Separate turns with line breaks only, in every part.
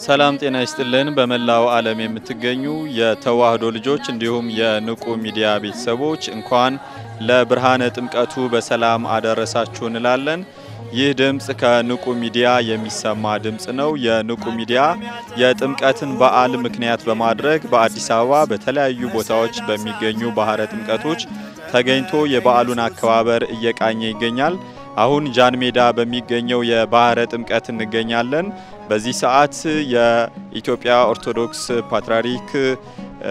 ሰላም ጤና ይስጥልን በመላው ዓለም የምትገኙ የተዋህዶ ልጆች እንዲሁም የንቁ ሚዲያ ቤተሰቦች እንኳን ለብርሃነ ጥምቀቱ በሰላም አደረሳችሁ እንላለን። ይህ ድምጽ ከንቁ ሚዲያ የሚሰማ ድምጽ ነው። የንቁ ሚዲያ የጥምቀትን በዓል ምክንያት በማድረግ በአዲስ አበባ በተለያዩ ቦታዎች በሚገኙ ባህረ ጥምቀቶች ተገኝቶ የበዓሉን አከባበር እየቃኘ ይገኛል። አሁን ጃን ሜዳ በሚገኘው የባህረ ጥምቀት እንገኛለን። በዚህ ሰዓት የኢትዮጵያ ኦርቶዶክስ ፓትርያርክ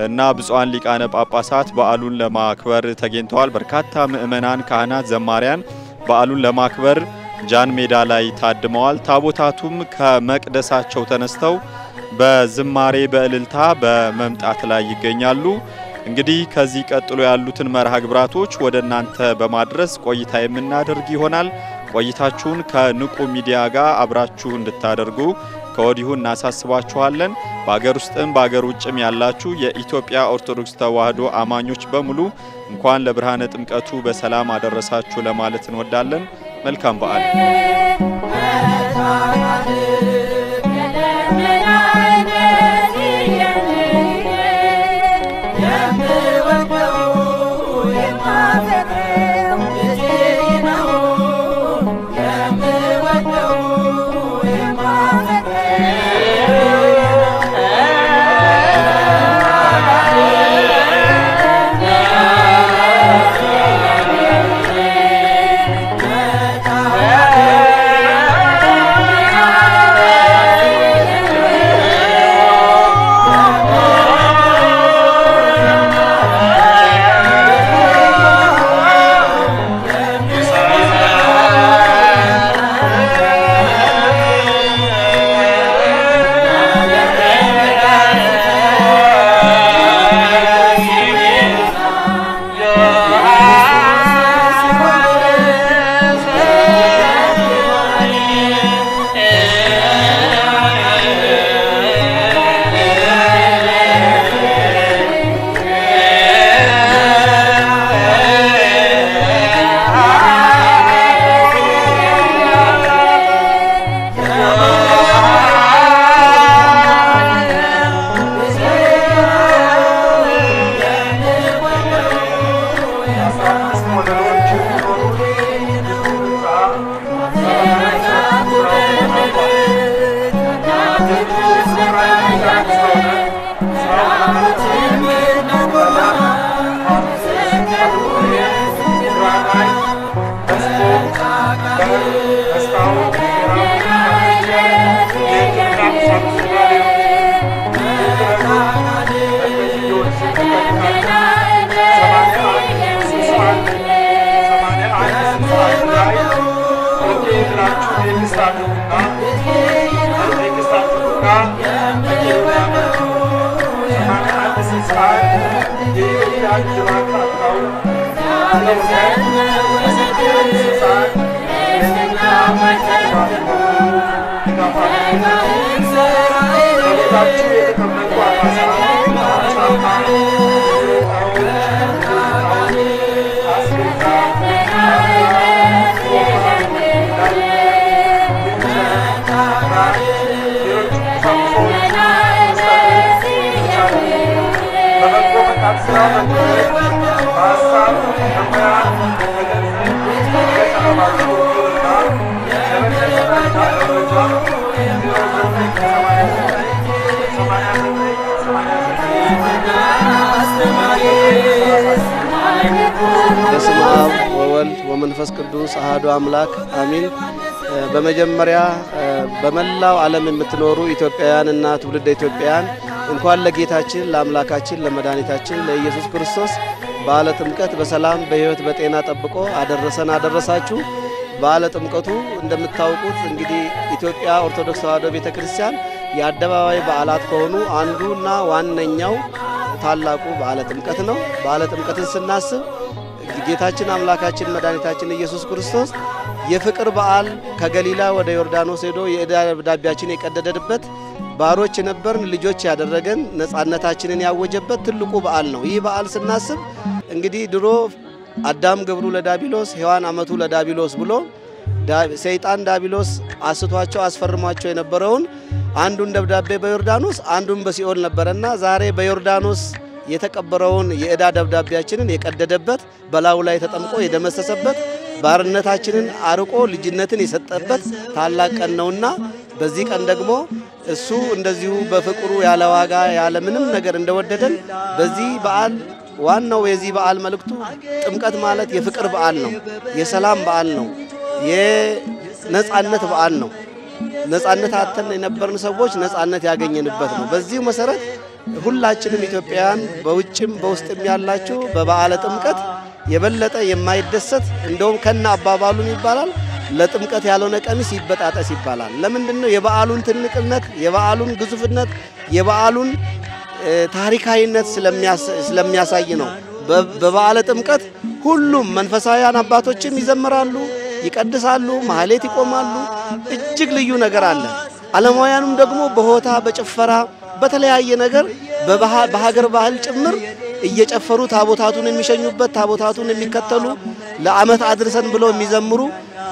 እና ብፁዓን ሊቃነ ጳጳሳት በዓሉን ለማክበር ተገኝተዋል። በርካታ ምእመናን፣ ካህናት፣ ዘማሪያን በዓሉን ለማክበር ጃን ሜዳ ላይ ታድመዋል። ታቦታቱም ከመቅደሳቸው ተነስተው በዝማሬ በእልልታ በመምጣት ላይ ይገኛሉ። እንግዲህ ከዚህ ቀጥሎ ያሉትን መርሃ ግብራቶች ወደናንተ በማድረስ ቆይታ የምናደርግ ይሆናል። ቆይታችሁን ከንቁ ሚዲያ ጋር አብራችሁ እንድታደርጉ ከወዲሁ እናሳስባችኋለን። በአገር ውስጥም በአገር ውጭም ያላችሁ የኢትዮጵያ ኦርቶዶክስ ተዋህዶ አማኞች በሙሉ እንኳን ለብርሃነ ጥምቀቱ በሰላም አደረሳችሁ ለማለት እንወዳለን። መልካም በዓል።
በስመ አብ ወወልድ ወመንፈስ ቅዱስ አሐዱ አምላክ አሜን። በመጀመሪያ በመላው ዓለም የምትኖሩ ኢትዮጵያውያንና ትውልደ ኢትዮጵያውያን እንኳን ለጌታችን ለአምላካችን ለመድኃኒታችን ለኢየሱስ ክርስቶስ በዓለ ጥምቀት በሰላም በሕይወት በጤና ጠብቆ አደረሰን አደረሳችሁ። በዓለ ጥምቀቱ እንደምታውቁት እንግዲህ ኢትዮጵያ ኦርቶዶክስ ተዋሕዶ ቤተክርስቲያን የአደባባይ በዓላት ከሆኑ አንዱና ዋነኛው ታላቁ በዓለ ጥምቀት ነው። በዓለ ጥምቀትን ስናስብ ጌታችን አምላካችን መድኃኒታችን ኢየሱስ ክርስቶስ የፍቅር በዓል ከገሊላ ወደ ዮርዳኖስ ሄዶ የዕዳ ደብዳቤያችን የቀደደበት ባሮች የነበርን ልጆች ያደረገን ነጻነታችንን ያወጀበት ትልቁ በዓል ነው። ይህ በዓል ስናስብ እንግዲህ ድሮ አዳም ገብሩ ለዳቢሎስ ሔዋን አመቱ ለዳቢሎስ ብሎ ሰይጣን ዳቢሎስ አስቷቸው አስፈርሟቸው የነበረውን አንዱን ደብዳቤ በዮርዳኖስ አንዱን በሲኦል ነበርና ዛሬ በዮርዳኖስ የተቀበረውን የዕዳ ደብዳቤያችንን የቀደደበት በላዩ ላይ ተጠምቆ የደመሰሰበት ባርነታችንን አርቆ ልጅነትን የሰጠበት ታላቅ ቀን ነውና በዚህ ቀን ደግሞ እሱ እንደዚሁ በፍቅሩ ያለ ዋጋ ያለ ምንም ነገር እንደወደደን በዚህ በዓል ዋናው የዚህ በዓል መልእክቱ ጥምቀት ማለት የፍቅር በዓል ነው፣ የሰላም በዓል ነው፣ የነጻነት በዓል ነው። ነጻነት አጥተን የነበርን ሰዎች ነጻነት ያገኘንበት ነው። በዚህ መሰረት ሁላችንም ኢትዮጵያውያን በውጭም በውስጥም ያላችሁ በበዓለ ጥምቀት የበለጠ የማይደሰት እንደውም ከና አባባሉን ይባላል ለጥምቀት ያልሆነ ቀሚስ ይበጣጠስ ይባላል። ለምንድነው? የበዓሉን ትንቅነት፣ የበዓሉን ግዙፍነት፣ የበዓሉን ታሪካዊነት ስለሚያሳይ ነው። በበዓለ ጥምቀት ሁሉም መንፈሳውያን አባቶችም ይዘምራሉ፣ ይቀድሳሉ፣ ማህሌት ይቆማሉ። እጅግ ልዩ ነገር አለ። ዓለማውያኑም ደግሞ በሆታ በጭፈራ በተለያየ ነገር በሀገር ባህል ጭምር እየጨፈሩ ታቦታቱን የሚሸኙበት ታቦታቱን የሚከተሉ ለዓመት አድርሰን ብለው የሚዘምሩ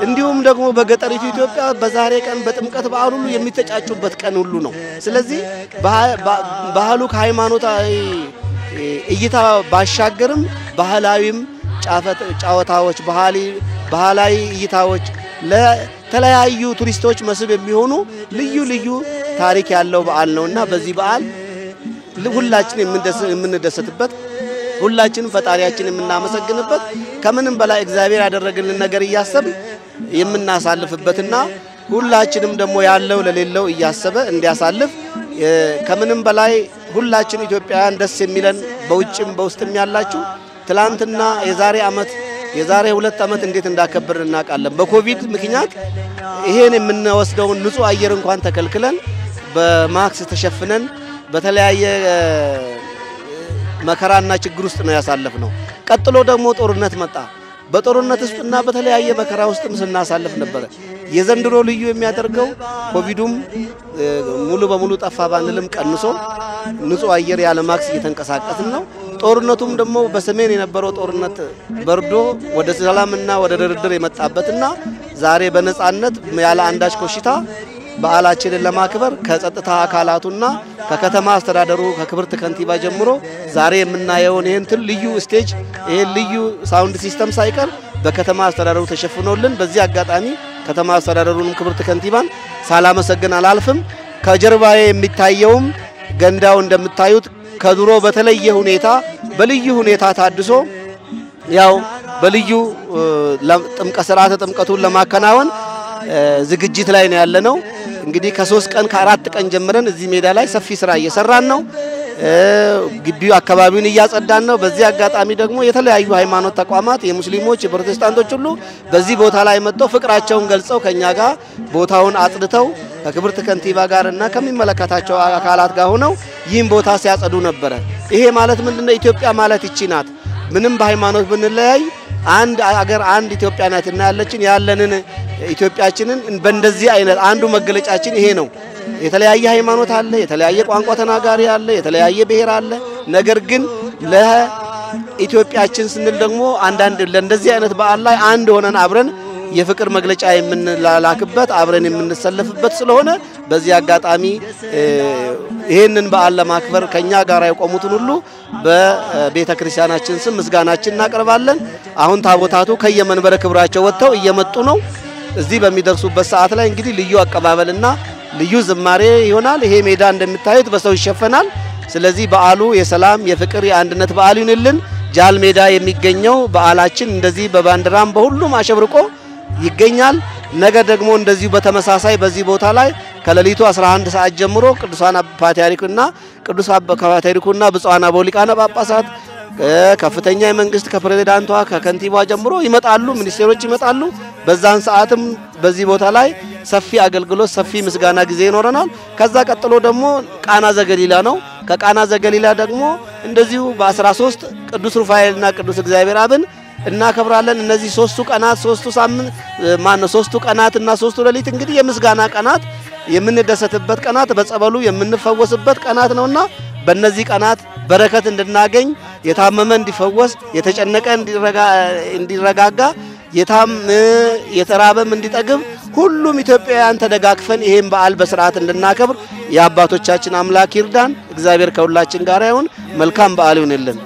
እንዲሁም ደግሞ በገጠሪቱ ኢትዮጵያ በዛሬ ቀን በጥምቀት በዓል ሁሉ የሚተጫጩበት ቀን ሁሉ ነው። ስለዚህ ባህሉ ከሃይማኖታዊ እይታ ባሻገርም ባህላዊም ጫወታዎች ባህላዊ እይታዎች ለተለያዩ ቱሪስቶች መስህብ የሚሆኑ ልዩ ልዩ ታሪክ ያለው በዓል ነውና በዚህ በዓል ሁላችን የምንደሰትበት ሁላችንም ፈጣሪያችን የምናመሰግንበት ከምንም በላይ እግዚአብሔር ያደረገልን ነገር እያሰብን የምናሳልፍበትና ሁላችንም ደግሞ ያለው ለሌለው እያሰበ እንዲያሳልፍ ከምንም በላይ ሁላችን ኢትዮጵያውያን ደስ የሚለን በውጭም በውስጥም ያላችሁ ትላንትና የዛሬ 2 ዓመት እንዴት እንዳከበርን እናውቃለን። በኮቪድ ምክንያት ይሄን የምንወስደውን ንጹህ አየር እንኳን ተከልክለን በማክስ ተሸፍነን በተለያየ መከራና ችግር ውስጥ ነው ያሳለፍነው። ቀጥሎ ደግሞ ጦርነት መጣ። በጦርነት ውስጥና በተለያየ መከራ ውስጥም ስናሳልፍ ነበር። የዘንድሮ ልዩ የሚያደርገው ኮቪዱም ሙሉ በሙሉ ጠፋ ባንልም ቀንሶ ንጹህ አየር ያለ ማክስ እየተንቀሳቀስን ነው። ጦርነቱም ደግሞ በሰሜን የነበረው ጦርነት በርዶ ወደ ሰላምና ወደ ድርድር የመጣበትና ዛሬ በነጻነት ያለ አንዳች ኮሽታ በዓላችንን ለማክበር ከጸጥታ አካላቱና ከከተማ አስተዳደሩ ከክብርት ከንቲባ ጀምሮ ዛሬ የምናየውን ይሄን ልዩ ስቴጅ ይሄን ልዩ ሳውንድ ሲስተም ሳይቀር በከተማ አስተዳደሩ ተሸፍኖልን በዚህ አጋጣሚ ከተማ አስተዳደሩንም ክብርት ከንቲባን ሳላመሰግን አላልፍም። ከጀርባዬ የሚታየውም ገንዳው እንደምታዩት ከድሮ በተለየ ሁኔታ በልዩ ሁኔታ ታድሶ ያው በልዩ ስርዓተ ጥምቀቱን ለማከናወን ዝግጅት ላይ ነው ያለነው። እንግዲህ ከ3 ቀን ከ4 ቀን ጀምረን እዚህ ሜዳ ላይ ሰፊ ስራ እየሰራን ነው። ግቢው አካባቢውን እያጸዳን ነው። በዚህ አጋጣሚ ደግሞ የተለያዩ ሃይማኖት ተቋማት የሙስሊሞች የፕሮቴስታንቶች ሁሉ በዚህ ቦታ ላይ መጥተው ፍቅራቸውን ገልጸው ከኛ ጋር ቦታውን አጽድተው ከክብርት ከንቲባ ጋርና ከሚመለከታቸው አካላት ጋር ሆነው ይህን ቦታ ሲያጸዱ ነበር። ይሄ ማለት ምንድነው? ኢትዮጵያ ማለት እቺ ናት። ምንም በሃይማኖት ብንለያይ አንድ አገር አንድ ኢትዮጵያ ናትና ያለንን ኢትዮጵያችንን በእንደዚህ አይነት አንዱ መገለጫችን ይሄ ነው። የተለያየ ሃይማኖት አለ፣ የተለያየ ቋንቋ ተናጋሪ አለ፣ የተለያየ ብሔር አለ። ነገር ግን ለኢትዮጵያችን ስንል ደግሞ አንዳንድ ለእንደዚህ አይነት በዓል ላይ አንድ ሆነን አብረን የፍቅር መግለጫ የምንላላክበት አብረን የምንሰለፍበት ስለሆነ በዚህ አጋጣሚ ይሄንን በዓል ለማክበር ከኛ ጋር የቆሙትን ሁሉ በቤተ ክርስቲያናችን ስም ምስጋናችን እናቀርባለን። አሁን ታቦታቱ ከየመንበረ ክብራቸው ወጥተው እየመጡ ነው። እዚህ በሚደርሱበት ሰዓት ላይ እንግዲህ ልዩ አቀባበልና ልዩ ዝማሬ ይሆናል። ይሄ ሜዳ እንደምታዩት በሰው ይሸፈናል። ስለዚህ በዓሉ የሰላም የፍቅር የአንድነት በዓል ይሁንልን። ጃል ሜዳ የሚገኘው በዓላችን እንደዚህ በባንዲራም በሁሉም አሸብርቆ ይገኛል። ነገ ደግሞ እንደዚሁ በተመሳሳይ በዚህ ቦታ ላይ ከሌሊቱ 11 ሰዓት ጀምሮ ቅዱሳን ፓትርያርኩና ብፁዓን አበው ሊቃነ ጳጳሳት ከፍተኛ የመንግስት ከፕሬዝዳንቷ ከከንቲባዋ ጀምሮ ይመጣሉ ሚኒስቴሮች ይመጣሉ በዛን ሰዓትም በዚህ ቦታ ላይ ሰፊ አገልግሎት ሰፊ ምስጋና ጊዜ ይኖረናል ከዛ ቀጥሎ ደግሞ ቃና ዘገሊላ ነው ከቃና ዘገሊላ ደግሞ እንደዚሁ በ13 ቅዱስ ሩፋኤልና ቅዱስ እግዚአብሔር አብን እናከብራለን እነዚህ ሶስቱ ቀናት ሶስቱ ሳምንት ሶስቱ ቀናትና ሶስቱ ሌሊት እንግዲህ የምስጋና ቀናት የምንደሰትበት ቀናት በጸበሉ የምንፈወስበት ቀናት ነውና በእነዚህ ቀናት በረከት እንድናገኝ የታመመ እንዲፈወስ የተጨነቀ እንዲረጋጋ የተራበም እንዲጠግብ ሁሉም ኢትዮጵያውያን ተደጋግፈን ይሄን በዓል በስርዓት እንድናከብር የአባቶቻችን አምላክ ይርዳን እግዚአብሔር ከሁላችን ጋር ይሁን መልካም በዓል ይሁንልን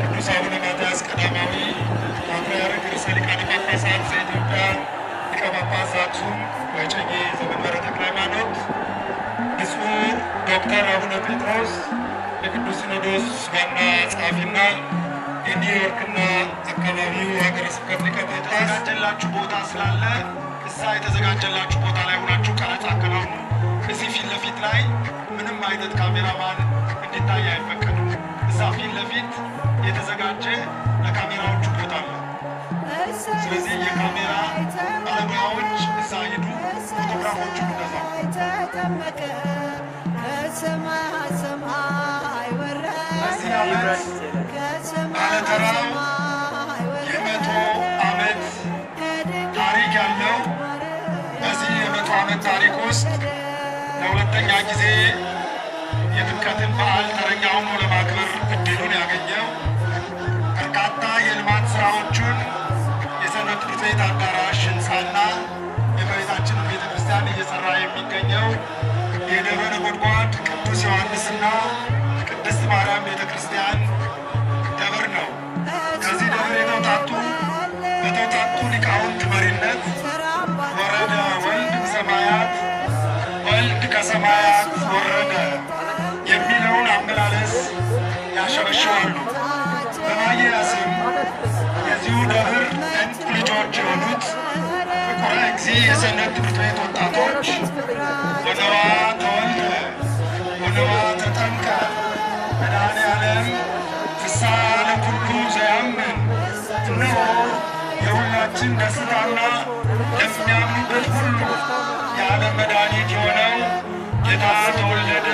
ቅዱስ አቡነ ማትያስ ቀዳማዊ ፓትርያርክ ርዕሰ ሊቃነ ጳጳሳት ዘኢትዮጵያ ሊቀ ጳጳስ ዘአክሱም ወዕጨጌ ዘመንበረ ተክለ ሃይማኖት፣ ብፁዕ ዶክተር አቡነ ጴጥሮስ የቅዱስ ሲኖዶስ ዋና ጸሐፊና የኒውዮርክና አካባቢው ሀገረ ስብከት ሊቀ ጳጳስ የተዘጋጀላችሁ ቦታ ስላለ እዛ የተዘጋጀላችሁ ቦታ ላይ ሆናችሁ ቀረጻ አከናውኑ። እዚህ ፊት ለፊት ላይ ምንም አይነት ካሜራማን እንዲታይ አይፈቀድም። እዛ ፊት ለፊት የተዘጋጀ ለካሜራዎቹ ቦታ አለ። ስለዚህ የካሜራ ባለሙያዎች እዛ ሂዱ፣ ፎቶግራፎቹ እንደዛው። በዚህ ዓመት ባለተራው የ100 ዓመት ታሪክ ያለው በዚህ የ100 ዓመት ታሪክ ውስጥ ለሁለተኛ ጊዜ የጥምቀትን በዓል ተረኛ ሆኖ ለማክበር እድሉን ያገኘው በርካታ የልማት ስራዎቹን የሰንበት ትምህርት ቤት አዳራሽ ህንፃና የእመቤታችንን ቤተ ክርስቲያን እየሰራ የሚገኘው የደብረ ነጎድጓድ ቅዱስ ዮሐንስና ቅድስት ማርያም ቤተ ክርስቲያን ደብር ነው። ከዚህ ደብር በተውጣጡ ሊቃውንት መሪነት ወረደ ወልድ ሰማያት ወልድ ከሰማያት ወረደ የሚለውን አመላለስ ያሸበሽባሉ። በማያያዝም የዚሁ ደብር እንት ልጆች የሆኑት ፍቁረ እግዚእ የሰንበት ትምህርት ቤት ወጣቶች ወነዋ ተወልደ ወነዋ ተጠምቀ መድኃኔዓለም ፍስሐ ለኩሉ ዘያምን፣ እነሆ የሁላችን ደስታና ለሚያምኑበት ሁሉ የዓለም መድኃኒት የሆነው ጌታ ተወለደ፣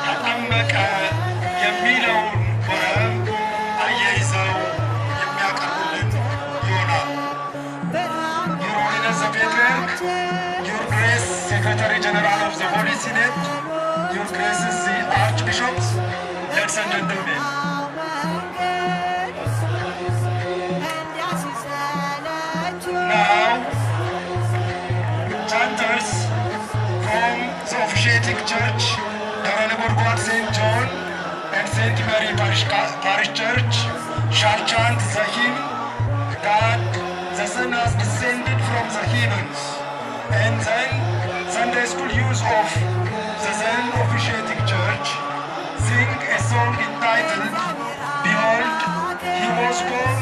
ተጠመቀ Holy Synod, Your Graces the Archbishops, ladies and gentlemen. Now, chanters from the officiating church, Dharanagurkwad St. John and St. Mary Parish Church, shall chant the hymn that the Son has descended from the heavens, and then Sunday school use of the then officiating church sing a song entitled Behold, He was born,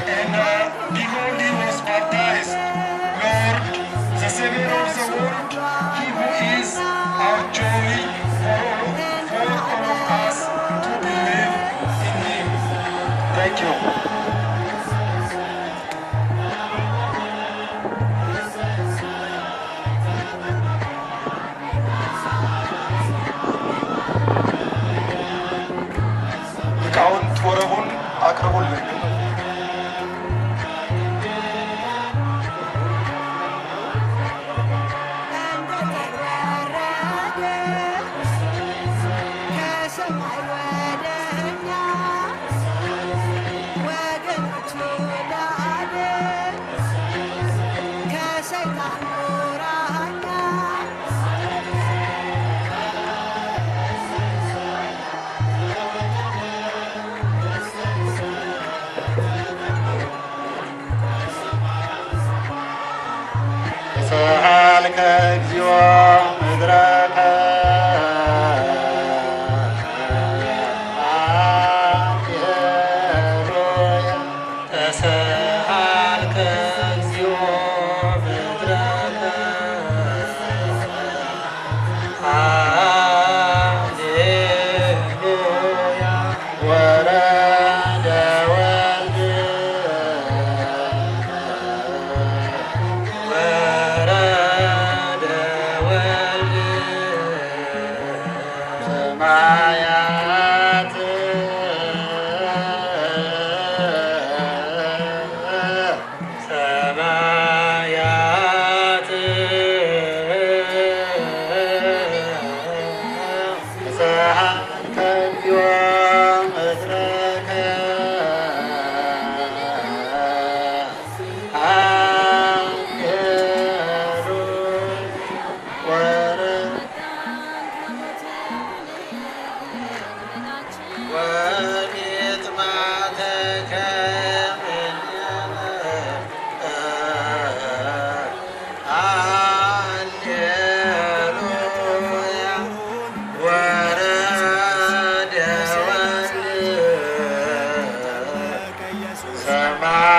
and behold, He was baptized. Lord, the Savior of the world, He who is our joy for all of us to believe in Him. Thank you. ሊቃውንት ወረቡን አቅርቡልን።
ሰአልከ እግዚኦ ምድረከ ሃሌሉያ ተሰአልከ እግዚኦ ምድረከ ሃሌሉያ ወረደ ወልድ ሰማያት ሰማያት ሰአልከ እግዚኦ ምድረከ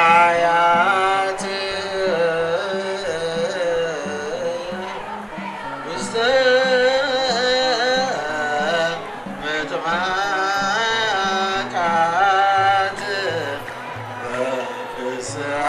ሰማያት ውስተ ምጥማቃት በፍስሐ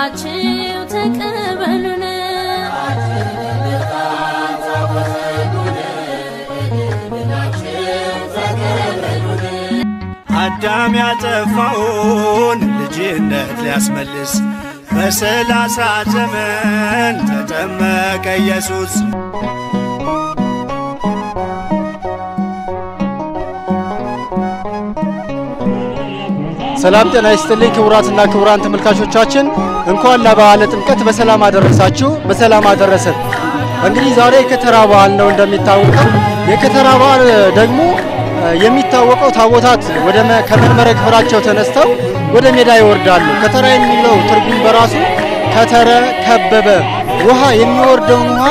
ብላችሁ ተቀበሉን
አዳም ያጠፋውን ልጅነት ሊያስመልስ በ30 ዘመን ተጠመቀ ኢየሱስ
ሰላም ጤና ይስጥልኝ ክቡራትና ክቡራን ተመልካቾቻችን እንኳን ለበዓለ ጥምቀት በሰላም አደረሳችሁ በሰላም አደረሰን እንግዲህ ዛሬ የከተራ በዓል ነው እንደሚታወቀው የከተራ በዓል ደግሞ የሚታወቀው ታቦታት ወደ ከመንበረ ክብራቸው ተነስተው ወደ ሜዳ ይወርዳሉ ከተራ የሚለው ትርጉም በራሱ ከተረ ከበበ ውሃ የሚወርደውን ውሃ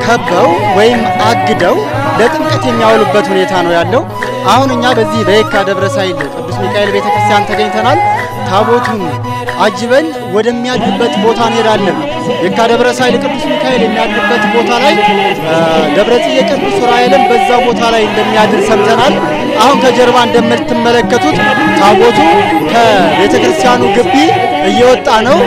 ከበው ወይም አግደው ለጥምቀት የሚያውሉበት ሁኔታ ነው ያለው አሁን እኛ በዚህ በየካ ደብረ ሳይል ቅዱስ ሚካኤል ቤተክርስቲያን ተገኝተናል ታቦቱን አጅበን ወደሚያድርበት ቦታ እንሄዳለን የካ ደብረ ሳይል ቅዱስ ሚካኤል የሚያድርበት ቦታ ላይ ደብረ ጽጌ ቅዱስ ዑራኤልም በዛ ቦታ ላይ እንደሚያድር ሰምተናል አሁን ከጀርባ እንደምትመለከቱት ታቦቱ ከቤተክርስቲያኑ ግቢ እየወጣ ነው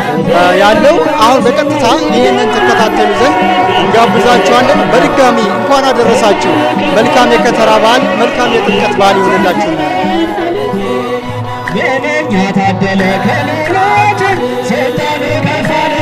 ያለው አሁን በቀጥታ ይሄንን ተከታተሉ ዘንድ እንጋብዛችኋለን በድጋሚ እንኳን አደረሳችሁ መልካም የከተራ በዓል መልካም የጥምቀት በዓል ይሁንላችሁ
የነኛ ታደለ ከሌሎች ሰይጣን ከፋለ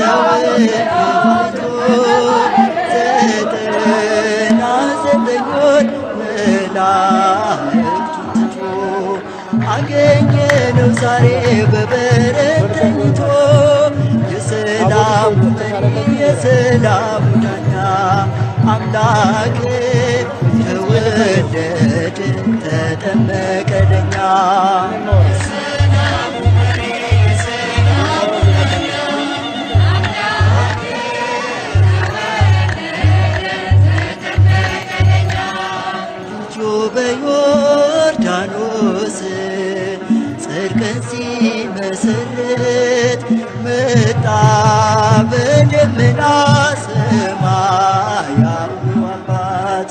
ተወልዶ ዘጠና ዘጠኙን መላእክቱን ትቶ አገኘነው ዛሬ በበረት ተኝቶ የሰላሙ መሪ የሰላሙ ዳኛ አምላክ ተወለደ ተጠመቀ ለኛ በዮርዳኖስ ጽድቅን ሲመሰርት መጣ በደመና ሰማያዊው አባት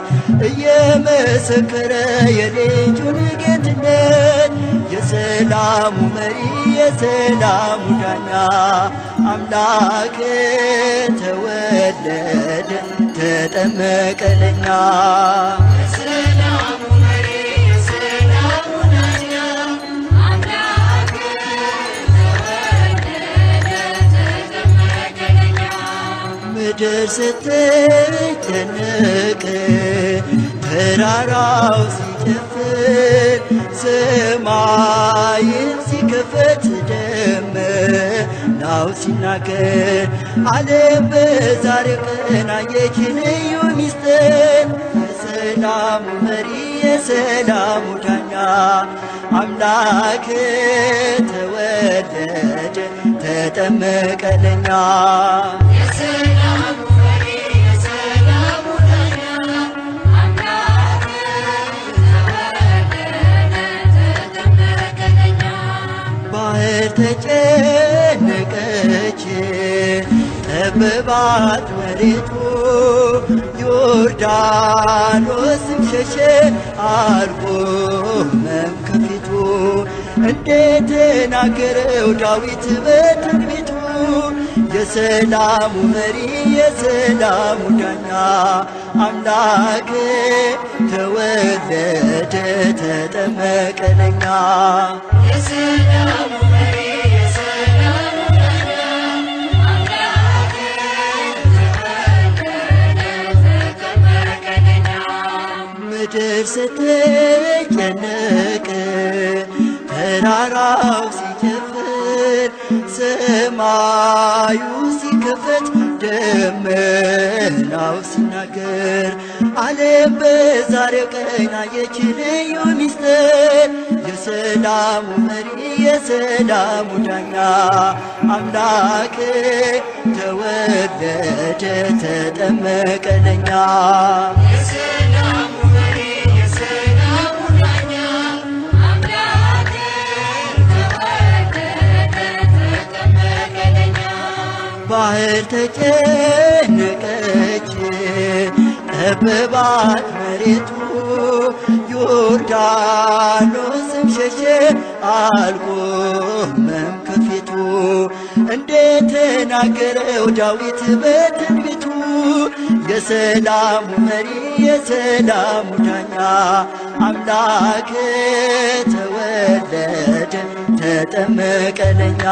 እየመሰከረ የልጁን ጌትነት የሰላሙ መሪ የሰላሙ ዳኛ አምላክ ተወለደ ተጠመቀ ለኛ ምድር ስትጨነቅ ተራራው ሲጨፍር ሰማይን ሲከፈት ደመናው ሲናገር ዓለም በዛሬው ቀን አየች ልዩ ምስጢር የሰላሙ መሪ የሰላሙ ዳኛ አምላክ ተወለደ ተጠመቀ ለኛ ባህር ተጨነቀች ጠበባት መሬቱ ዮርዳኖስም ሸሸ አልቆመም ከፊቱ እንደተናገረው ዳዊት በትንቢቱ የሰላሙ መሪ የሰላሙ ዳኛ አምላክ ተወለደ ተጠመቀ ለኛ የሰላሙ መሪ የሰላሙ ዳኛ አምላክ ተወለደ ተጠመቀ ለኛ ምድር ስትጨነቅ ተራራው ሲጨፍር ሰማዩ ሲከፈት ደመናው ሲናገር ዓለም በዛሬው ቀን አየች ልዩ ምስጢር የሰላሙ መሪ የሰላሙ ዳኛ አምላክ ተወለደ ተጠመቀ ለኛ ባህር ተጨነቀች ጠበባት መሬቱ ዮርዳኖስም ሸሸ አልቆመም ከፊቱ እንደተናገረው ዳዊት በትንቢቱ የሰላሙ መሪ የሰላሙ ዳኛ አምላክ ተወለደ ተጠመቀ ለኛ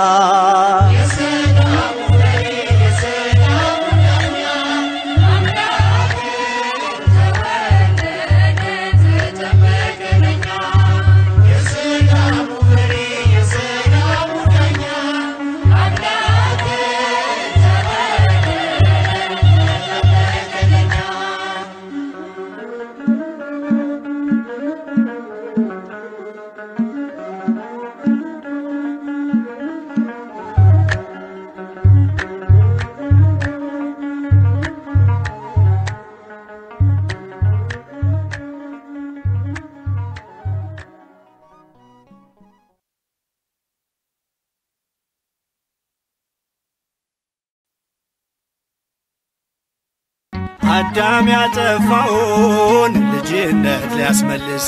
አዳም ያጠፋውን ልጅነት ሊያስመልስ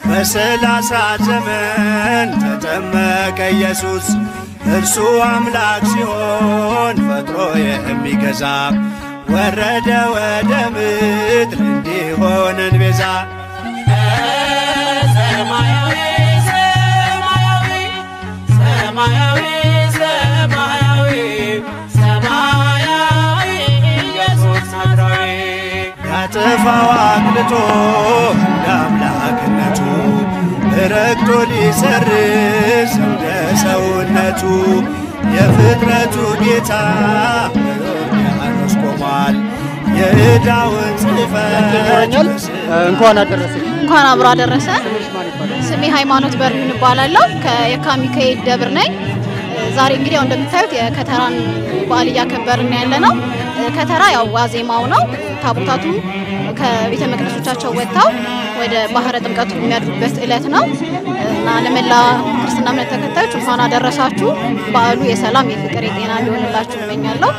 በ30 ዘመን ተጠመቀ ኢየሱስ እርሱ አምላክ ሲሆን ፈጥሮ የሚገዛ ወረደ ወደ ምድር እንዲሆነን ቤዛ ሰማያዊ ሰማያዊ ሰማያዊ ሰማያዊ ሰማያዊ ሊያጠፋው አቅልጦ እንደ አምላክነቱ ረግጦ ሊሰርዝ እንደ ሰውነቱ የፍጥረቱ ጌታ በዮርዳኖስ ቆሟል። የዕዳውን ጽሕፈት
እንኳን አደረሰ።
እንኳን አብሮ አደረሰ። ስሜ ሃይማኖት በርዩን እባላለሁ። ከየካ ሚካኤል ደብር ነኝ። ዛሬ እንግዲህ ያው እንደምታዩት የከተራን በዓል እያከበርን ያለነው። ከተራ ያው ዋዜማው ነው። ታቦታቱ ከቤተ መቅደሶቻቸው ወጥተው ወደ ባህረ ጥምቀቱ የሚያድሩበት ዕለት ነው እና ለመላ ክርስትና እምነት ተከታዮች እንኳን አደረሳችሁ። በዓሉ የሰላም የፍቅር የጤና እንዲሆንላችሁ እመኛለሁ።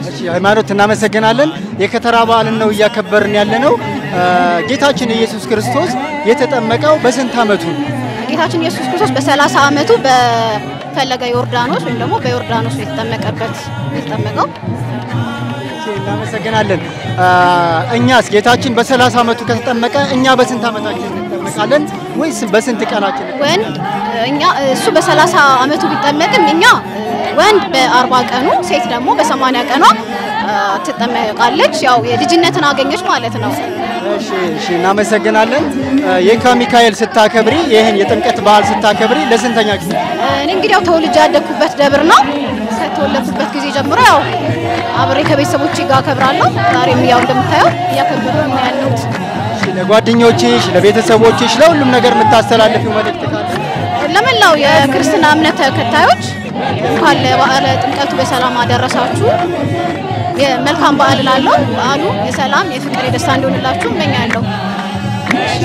እሺ ሃይማኖት እናመሰግናለን። የከተራ በዓልን ነው እያከበርን ያለነው። ጌታችን ኢየሱስ ክርስቶስ የተጠመቀው በስንት ዓመቱ? ጌታችን ኢየሱስ ክርስቶስ በ30 ዓመቱ በፈለገ ዮርዳኖስ ወይም ደግሞ በዮርዳኖስ የተጠመቀው። እናመሰግናለን። እኛስ ጌታችን በ30 ዓመቱ ከተጠመቀ እኛ በስንት ዓመታችን እንጠመቃለን ወይስ በስንት ቀናችን? ወንድ እሱ በ30 ዓመቱ ቢጠመቅም እኛ ወንድ በ40 ቀኑ ሴት ደግሞ በ80 ቀኗ ትጠመቃለች። ያው የልጅነትን አገኘች ማለት ነው። እሺ እናመሰግናለን። የካ ሚካኤል ስታከብሪ ይሄን የጥምቀት በዓል ስታከብሪ ለስንተኛ ጊዜ? እኔ እንግዲህ ያው ተወልጄ ያደኩበት ደብር ነው። ከተወለድኩበት ጊዜ ጀምሮ ያው አብሬ ከቤተሰቦቼ ጋር አከብራለሁ። ዛሬም ያው እንደምታየው እያከበርን ነው ያለሁት። እሺ ለጓደኞችሽ፣ ለቤተሰቦችሽ፣ ለሁሉም ነገር የምታስተላልፊው መልእክት ካለ? ለመላው የክርስትና እምነት ተከታዮች እንኳን ለበዓለ ጥምቀቱ በሰላም አደረሳችሁ። የመልካም በዓል እላለሁ። በዓሉ የሰላም የፍቅር የደስታ እንዲሆንላችሁ እመኛለሁ።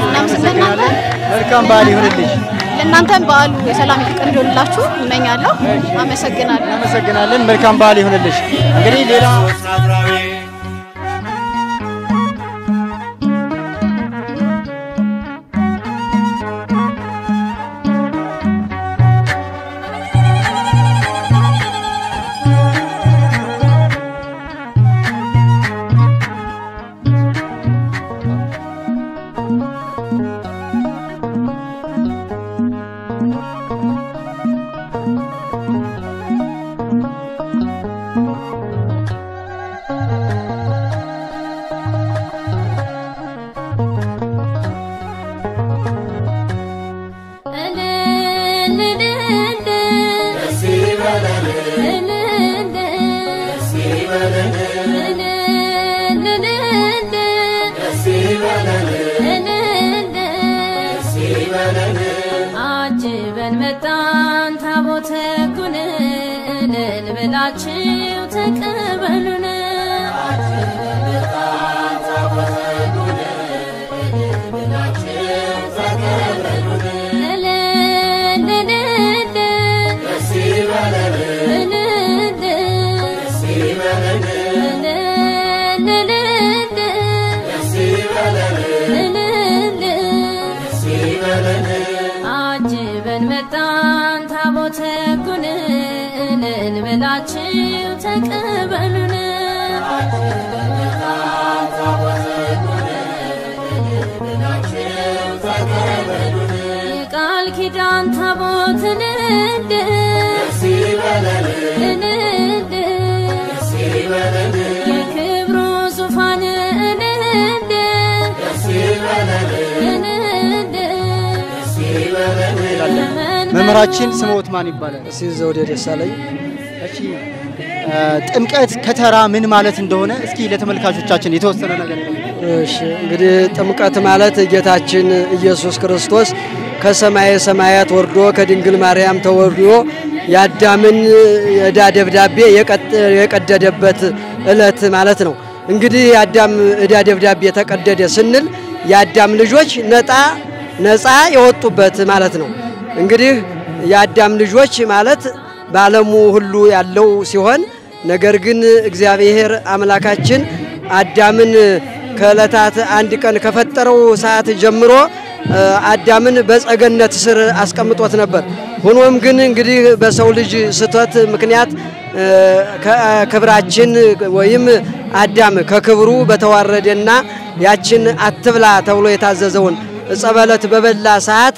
እናመሰግናለን። መልካም በዓል ይሁንልሽ። ለእናንተም በዓሉ የሰላም የፍቅር እንዲሆንላችሁ እመኛለሁ። አመሰግናለሁ። እናመሰግናለን። መልካም በዓል ይሁንልሽ። እንግዲህ ሌላ
አጅበን መጣን ታቦተ ጉንን ልበላችሁ ተቀበሉን። አጅበን መጣን ታቦተ ጉንን ልበላችሁ ተቀበሉን። የቃል ኪዳን ታቦትን የክብሩ ዙፋን
መምህራችን ስሞት ማን ይባላል?
እሺ ዘውዴ ደሳለኝ።
እሺ ጥምቀት ከተራ ምን ማለት እንደሆነ እስኪ ለተመልካቾቻችን የተወሰነ ነገር ነው።
እሺ እንግዲህ ጥምቀት ማለት ጌታችን ኢየሱስ ክርስቶስ ከሰማየ ሰማያት ወርዶ ከድንግል ማርያም ተወልዶ የአዳምን የዕዳ ደብዳቤ የቀደደበት ዕለት ማለት ነው። እንግዲህ የአዳም ዕዳ ደብዳቤ ተቀደደ ስንል የአዳም ልጆች ነፃ የወጡበት ማለት ነው። እንግዲህ የአዳም ልጆች ማለት በዓለሙ ሁሉ ያለው ሲሆን ነገር ግን እግዚአብሔር አምላካችን አዳምን ከዕለታት አንድ ቀን ከፈጠረው ሰዓት ጀምሮ አዳምን በጸገነት ስር አስቀምጦት ነበር። ሆኖም ግን እንግዲህ በሰው ልጅ ስተት ምክንያት ከክብራችን ወይም አዳም ከክብሩ በተዋረደና ያችን አትብላ ተብሎ የታዘዘውን ጸበለት በበላ ሰዓት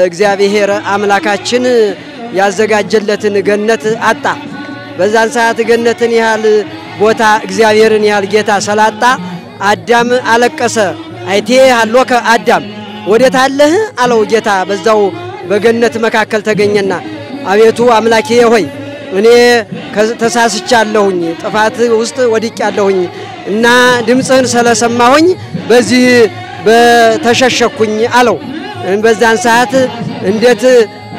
እግዚአብሔር አምላካችን ያዘጋጀለትን ገነት አጣ። በዛን ሰዓት ገነትን ያህል ቦታ እግዚአብሔርን ያህል ጌታ ሰላጣ
አዳም አለቀሰ። አይቴ አሎከ አዳም ወዴት አለህ አለው ጌታ። በዛው በገነት መካከል ተገኘና አቤቱ አምላኬ ሆይ እኔ ተሳስቻለሁኝ፣ ጥፋት ውስጥ ወድቄያለሁኝ እና ድምጽህን ስለሰማሁኝ በዚህ በተሸሸኩኝ አለው። በዛን ሰዓት እንዴት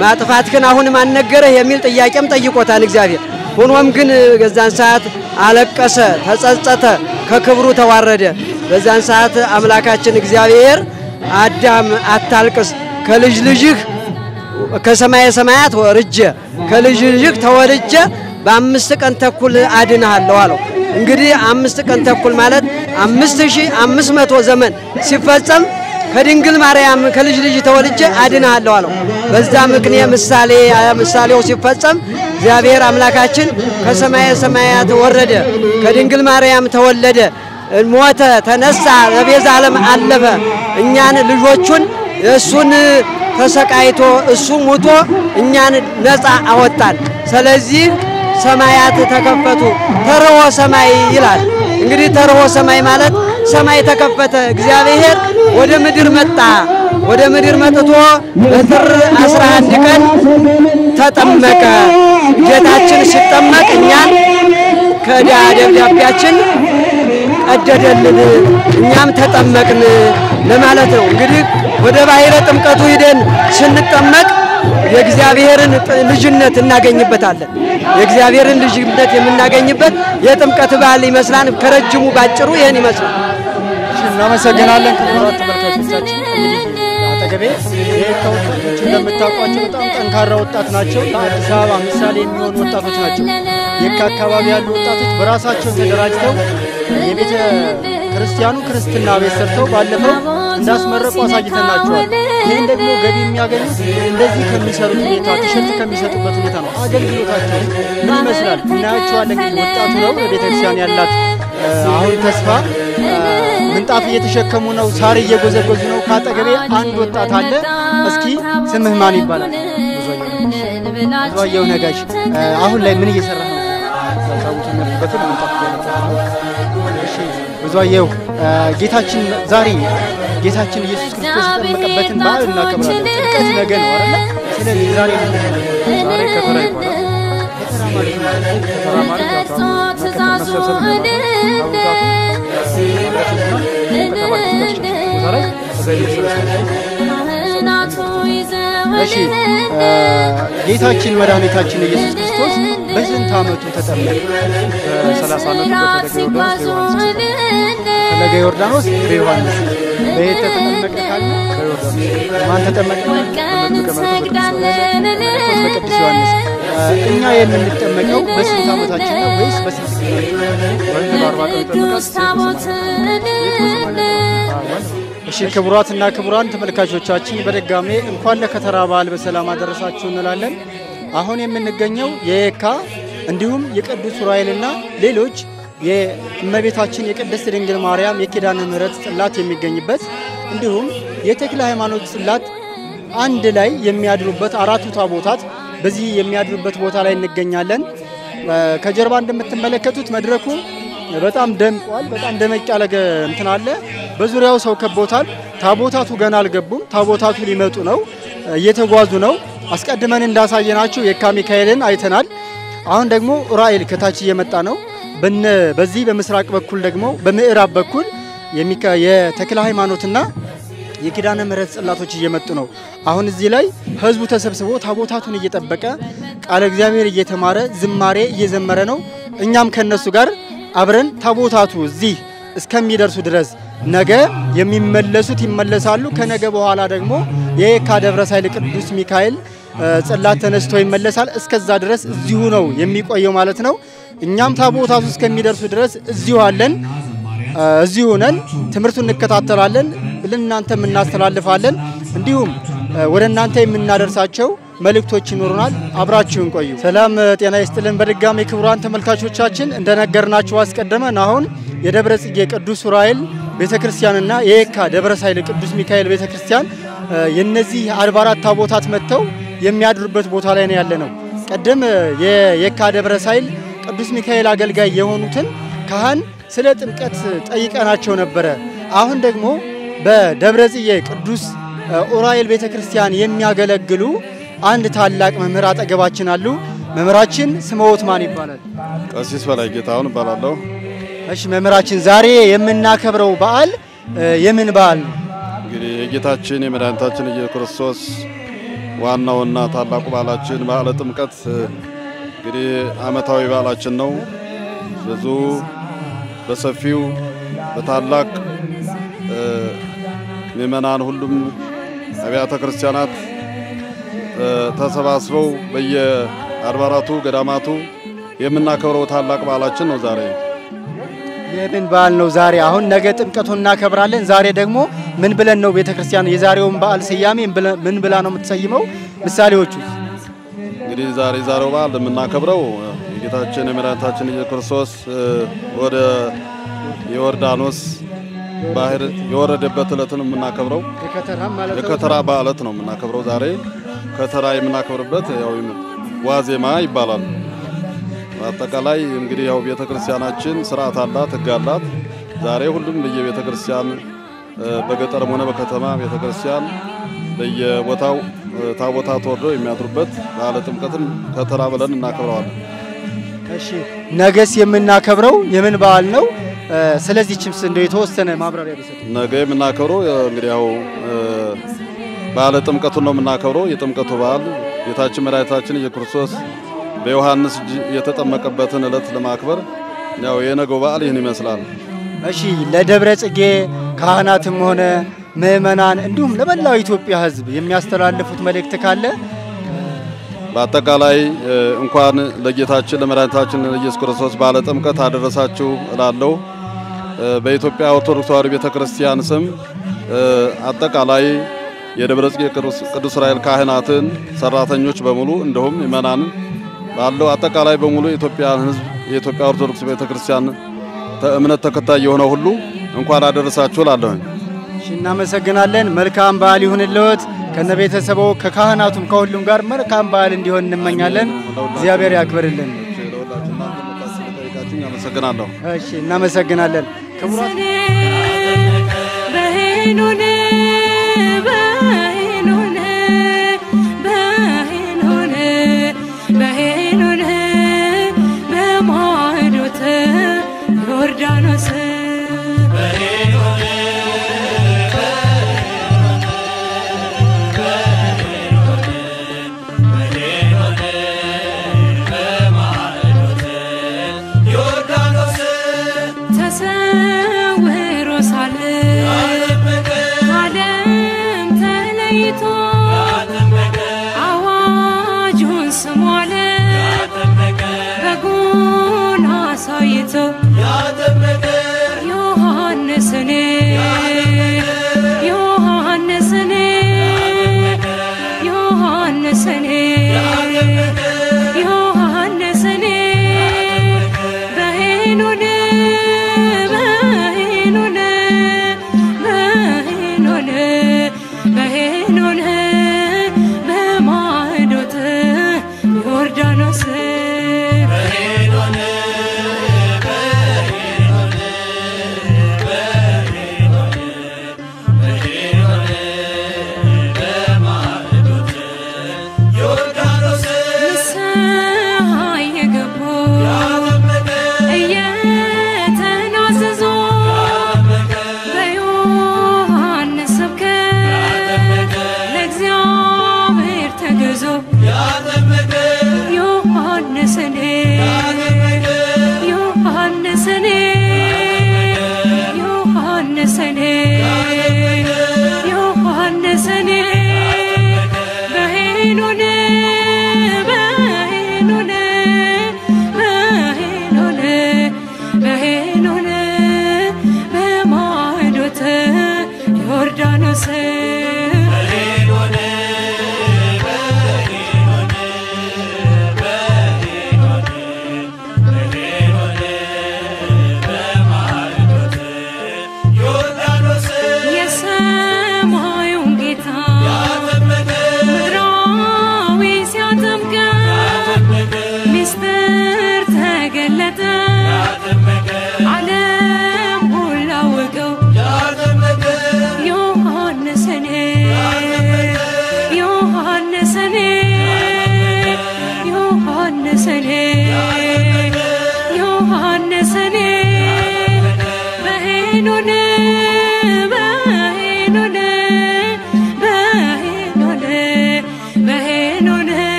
ማጥፋትህን አሁን ማን ነገረህ የሚል ጥያቄም ጠይቆታል እግዚአብሔር። ሆኖም ግን በዛን ሰዓት አለቀሰ፣ ተጸጸተ፣ ከክብሩ ተዋረደ። በዛን ሰዓት አምላካችን እግዚአብሔር አዳም አታልቅስ፣ ከልጅ ልጅህ ከሰማየ ሰማያት ወርጄ ከልጅ ልጅህ ተወልጄ በ5 ቀን ተኩል አድንሃለሁ አለው። እንግዲህ 5 ቀን ተኩል ማለት 5500 ዘመን ሲፈጸም ከድንግል ማርያም ከልጅ ልጅ ተወልጄ አድንሃለሁ አለው። በዛ ምክንያት ምሳሌው ሲፈጸም እግዚአብሔር አምላካችን ከሰማየ ሰማያት ወረደ፣ ከድንግል ማርያም ተወለደ፣ ሞተ፣ ተነሳ፣ ለቤዛ ዓለም አለፈ። እኛን ልጆቹን እሱን ተሰቃይቶ እሱ ሙቶ እኛን ነፃ አወጣን። ስለዚህ ሰማያት ተከፈቱ፣ ተርሆ ሰማይ ይላል። እንግዲህ ተርሆ ሰማይ ማለት ሰማይ ተከፈተ፣ እግዚአብሔር ወደ ምድር መጣ። ወደ ምድር መጥቶ በጥር 11 ቀን ተጠመቀ። ጌታችን ሲጠመቅ እኛን ከዕዳ ደብዳቤያችን ቀደደልን፣ እኛም ተጠመቅን ለማለት ነው። እንግዲህ ወደ ባሕረ ጥምቀቱ ሄደን ስንጠመቅ የእግዚአብሔርን ልጅነት እናገኝበታለን። የእግዚአብሔርን ልጅነት የምናገኝበት የጥምቀት በዓል ይመስላል። ከረጅሙ ባጭሩ ይሄን ይመስላል።
እናመሰግናለን። ክቡራት ተመልካቾቻችን እንግዲህ አጠገቤ የየካ ወጣቶች እንደምታውቋቸው በጣም ጠንካራ ወጣት ናቸው። ለአዲስ አበባ ምሳሌ የሚሆኑ ወጣቶች ናቸው። የካ አካባቢ ያሉ ወጣቶች በራሳቸው ተደራጅተው የቤተ ክርስቲያኑ ክርስትና ቤት ሰርተው ባለፈው እንዳስመረቁ አሳይተናቸዋል። ይህን ደግሞ ገቢ የሚያገኙት እንደዚህ ከሚሰሩት ሁኔታ ቲሸርት ከሚሰጡበት ሁኔታ ነው። አገልግሎታቸው ምን ይመስላል እናያቸዋለን። እንግዲህ ወጣቱ ነው ለቤተክርስቲያን ያላት አሁን ተስፋ ምንጣፍ እየተሸከሙ ነው፣ ሳር እየጎዘጎዙ ነው። ካጠገቤ አንድ ወጣት አለ። እስኪ ስምህ ማን ይባላል? ብዙአየሁ ነጋሽ። አሁን ላይ ምን እየሰራ ነው? ታውቁት ነው ምንጣፍ ነው። እሺ ብዙአየሁ፣ ጌታችን ዛሬ ጌታችን ኢየሱስ ክርስቶስ የተጠመቀበትን በዓል እናከብራለን። ጥምቀት ነገ ነው አይደል? ስለዚህ ዛሬ ከተራ ይባላል። ከተራ ማለት እሺ ጌታችን መድኃኒታችን ኢየሱስ ክርስቶስ በስንት ዓመቱ ተጠመቀ? 30 ዓመቱ በፈለገ ዮርዳኖስ በዮሐንስ በየት ተጠመቀ ካለ በዮርዳኖስ። ማን ተጠመቀ? በቅዱስ ዮሐንስ። እኛ የምንጠመቀው በስንት ዓመታችን ነው ወይስ በስንት ወይስ በ40 ቀን ይጠመቃል? እሺ ክቡራትና ክቡራን ተመልካቾቻችን በድጋሜ እንኳን ለከተራ በዓል በሰላም አደረሳችሁ እንላለን። አሁን የምንገኘው የየካ እንዲሁም የቅዱስ ዑራኤልና ሌሎች የእመቤታችን የቅድስት ድንግል ማርያም የኪዳነ ምሕረት ጽላት የሚገኝበት እንዲሁም የተክለ ሃይማኖት ጽላት አንድ ላይ የሚያድሩበት አራቱ ታቦታት በዚህ የሚያድሩበት ቦታ ላይ እንገኛለን። ከጀርባ እንደምትመለከቱት መድረኩ በጣም ደምቋል። በጣም ደመቅ ያለ እንትን አለ። በዙሪያው ሰው ከቦታል። ታቦታቱ ገና አልገቡም። ታቦታቱ ሊመጡ ነው፣ እየተጓዙ ነው። አስቀድመን እንዳሳየናችሁ የካ ሚካኤልን አይተናል። አሁን ደግሞ ዑራኤል ከታች እየመጣ ነው። በዚህ በምስራቅ በኩል ደግሞ በምዕራብ በኩል የተክለ ሃይማኖትና የኪዳነ ምሕረት ጽላቶች እየመጡ ነው። አሁን እዚህ ላይ ህዝቡ ተሰብስቦ ታቦታቱን እየጠበቀ ቃለ እግዚአብሔር እየተማረ ዝማሬ እየዘመረ ነው። እኛም ከነሱ ጋር አብረን ታቦታቱ እዚህ እስከሚደርሱ ድረስ ነገ የሚመለሱት ይመለሳሉ። ከነገ በኋላ ደግሞ የየካ ደብረ ሳይል ቅዱስ ሚካኤል ጽላት ተነስቶ ይመለሳል። እስከዛ ድረስ እዚሁ ነው የሚቆየው ማለት ነው። እኛም ታቦታቱ እስከሚደርሱ ድረስ እዚሁ አለን። እዚሁ ነን፣ ትምህርቱን እንከታተላለን፣ ለእናንተም እናስተላልፋለን። እንዲሁም ወደ እናንተ የምናደርሳቸው መልእክቶች ይኖሩናል። አብራችሁን ቆዩ። ሰላም ጤና ይስጥልን። በድጋሚ ክቡራን ተመልካቾቻችን እንደነገርናችሁ አስቀድመን አሁን የደብረ ጽጌ ቅዱስ ዑራኤል ቤተክርስቲያንና የየካ ደብረ ሳይል ቅዱስ ሚካኤል ቤተክርስቲያን የነዚህ አድባራት ታቦታት መጥተው የሚያድሩበት ቦታ ላይ ነው ያለነው። ቀደም የየካ ደብረ ሳይል ቅዱስ ሚካኤል አገልጋይ የሆኑትን ካህን ስለ ጥምቀት ጠይቀናቸው ነበረ። አሁን ደግሞ በደብረጽዬ ቅዱስ ኡራኤል ቤተክርስቲያን የሚያገለግሉ አንድ ታላቅ መምህር አጠገባችን አሉ። መምህራችን ስምዎት ማን ይባላል?
ቀሲስ በላይ ጌታሁን እባላለሁ።
እሺ መምህራችን፣ ዛሬ የምናከብረው በዓል የምን በዓል ነው?
እንግዲህ የጌታችን የመድኃኒታችን ኢየሱስ ክርስቶስ ዋናውና ታላቁ በዓላችን በዓለ ጥምቀት እንግዲህ ዓመታዊ በዓላችን ነው። ብዙ በሰፊው በታላቅ ምእመናን ሁሉም አብያተ ክርስቲያናት ተሰባስበው በየአድባራቱ ገዳማቱ የምናከብረው ታላቅ በዓላችን ነው ዛሬ።
የምን በዓል ነው ዛሬ? አሁን ነገ ጥምቀቱን እናከብራለን። ዛሬ ደግሞ ምን ብለን ነው ቤተክርስቲያን የዛሬውን በዓል ስያሜ ምን ብላ ነው የምትሰይመው? ምሳሌዎቹ
እንግዲህ ዛሬው በዓል የምናከብረው የጌታችን የመድኃኒታችን ኢየሱስ ክርስቶስ ወደ ዮርዳኖስ ባህር የወረደበት ዕለትን የምናከብረው የከተራ በዓለት ነው የምናከብረው። ዛሬ ከተራ የምናከብርበት ያው ዋዜማ ይባላል። አጠቃላይ እንግዲህ ያው ቤተክርስቲያናችን ስርዓት አላት፣ ሕግ አላት። ዛሬ ሁሉም በየቤተክርስቲያን በገጠርም ሆነ በከተማ ቤተክርስቲያን በየቦታው ታቦታት ወርደው የሚያድሩበት በዓለ ጥምቀትን ከተራ ብለን እናከብረዋለን።
እሺ ነገስ የምናከብረው የምን በዓል ነው? ስለዚህ ችምስ እንደው የተወሰነ ማብራሪያ ቢሰጥ።
ነገ የምናከብረው እንግዲህ ያው በዓለ ጥምቀቱን ነው የምናከብረው። የጥምቀቱ በዓል ጌታችን መድኃኒታችን ኢየሱስ ክርስቶስ በዮሐንስ የተጠመቀበትን ዕለት ለማክበር ያው የነገው በዓል ይህን ይመስላል።
እሺ ለደብረ ጽጌ ካህናትም ሆነ ምእመናን እንዲሁም ለመላው ኢትዮጵያ ሕዝብ የሚያስተላልፉት መልእክት ካለ?
በአጠቃላይ እንኳን ለጌታችን ለመድኃኒታችን ኢየሱስ ክርስቶስ በዓለ ጥምቀት አደረሳችሁ እላለሁ። በኢትዮጵያ ኦርቶዶክስ ተዋሕዶ ቤተክርስቲያን ስም አጠቃላይ የደብረ ጽጌ ቅዱስ ዑራኤል ካህናትን፣ ሰራተኞች በሙሉ እንዲሁም ምእመናን ባለው አጠቃላይ በሙሉ የኢትዮጵያን ሕዝብ የኢትዮጵያ ኦርቶዶክስ ቤተክርስቲያን እምነት ተከታይ የሆነ ሁሉ እንኳን አደረሳችሁ እላለሁ።
እሺ እናመሰግናለን። መልካም በዓል ይሁንልዎት። ከነቤተሰቦ ከካህናቱም ከሁሉም ጋር መልካም በዓል እንዲሆን እንመኛለን። እግዚአብሔር ያክብርልን።
አመሰግናለሁ።
እሺ እናመሰግናለን። ክቡራት
ዮርዳኖስ ተሰውሮ ሳለ ዓለም ተለይቶ አዋጁን ስሟለ በጉን አሳይቶ ዮሐንስን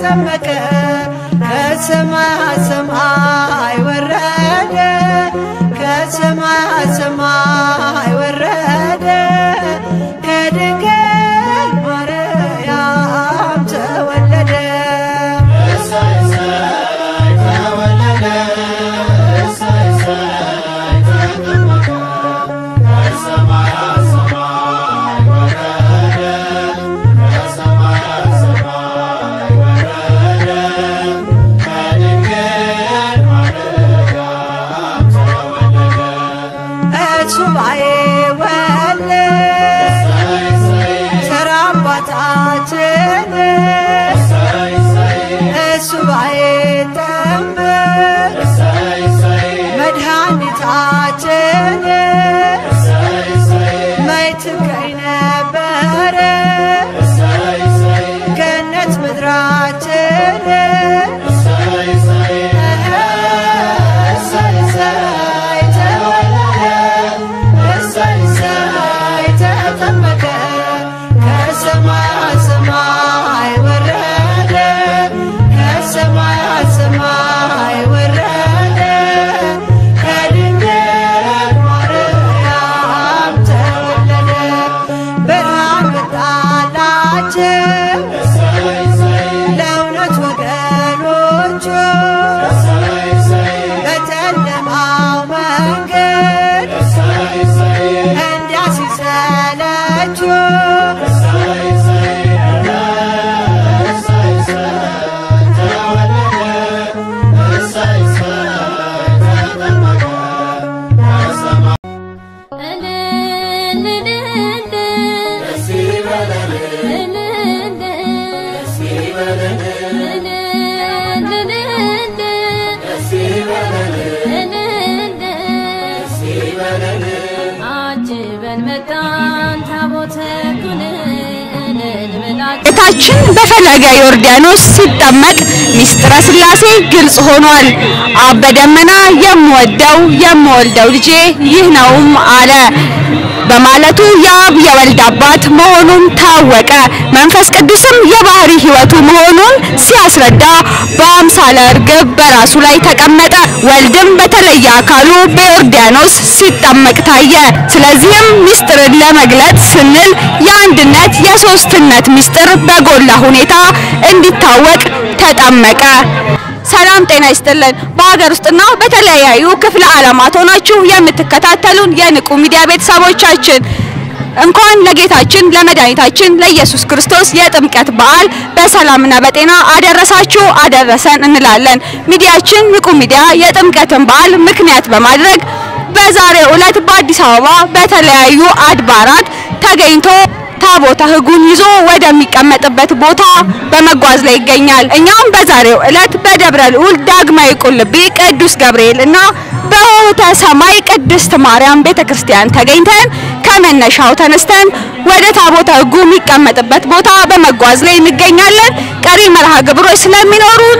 ተጠመቀ ከሰማይ ሰማይ ወረደ ከሰማይ ሰማይ ወረደ ከድንግል ማርያም ተወለደ
ጌታችን በፈለገ ዮርዳኖስ ሲጠመቅ ሚስጥረ ሥላሴ ግልጽ ሆኗል። አብ በደመና የምወልደው ልጄ ይህ ነውም አለ በማለቱ የአብ የወልድ አባት መሆኑን ታወቀ። መንፈስ ቅዱስም የባህሪ ሕይወቱ መሆኑን ሲያስረዳ በአምሳለ ርግብ በራሱ ላይ ተቀመጠ። ወልድም በተለየ አካሉ በዮርዳኖስ ሲጠመቅ ታየ። ስለዚህም ሚስጥርን ለመግለጽ ስንል የአንድነት የሶስትነት ሚስጥር በጎላ ሁኔታ እንዲታወቅ ተጠመቀ። ሰላም ጤና ይስጥልን። በሀገር ውስጥና በተለያዩ ክፍለ ዓለማት ሆናችሁ የምትከታተሉን የንቁ ሚዲያ ቤተሰቦቻችን እንኳን ለጌታችን ለመድኃኒታችን ለኢየሱስ ክርስቶስ የጥምቀት በዓል በሰላምና በጤና አደረሳችሁ አደረሰን እንላለን። ሚዲያችን ንቁ ሚዲያ የጥምቀትን በዓል ምክንያት በማድረግ በዛሬው ዕለት በአዲስ አበባ በተለያዩ አድባራት ተገኝቶ ታቦተ ሕጉን ይዞ ወደሚቀመጥበት ቦታ በመጓዝ ላይ ይገኛል። እኛም በዛሬው ዕለት በደብረ ልዑል ዳግማዊ ቁልቢ ቅዱስ ገብርኤል እና በሆተ ሰማይ ቅድስት ማርያም ቤተክርስቲያን ተገኝተን ከመነሻው ተነስተን ወደ ታቦተ ሕጉ የሚቀመጥበት ቦታ በመጓዝ ላይ እንገኛለን። ቀሪ መርሃ ግብሮች ስለሚኖሩን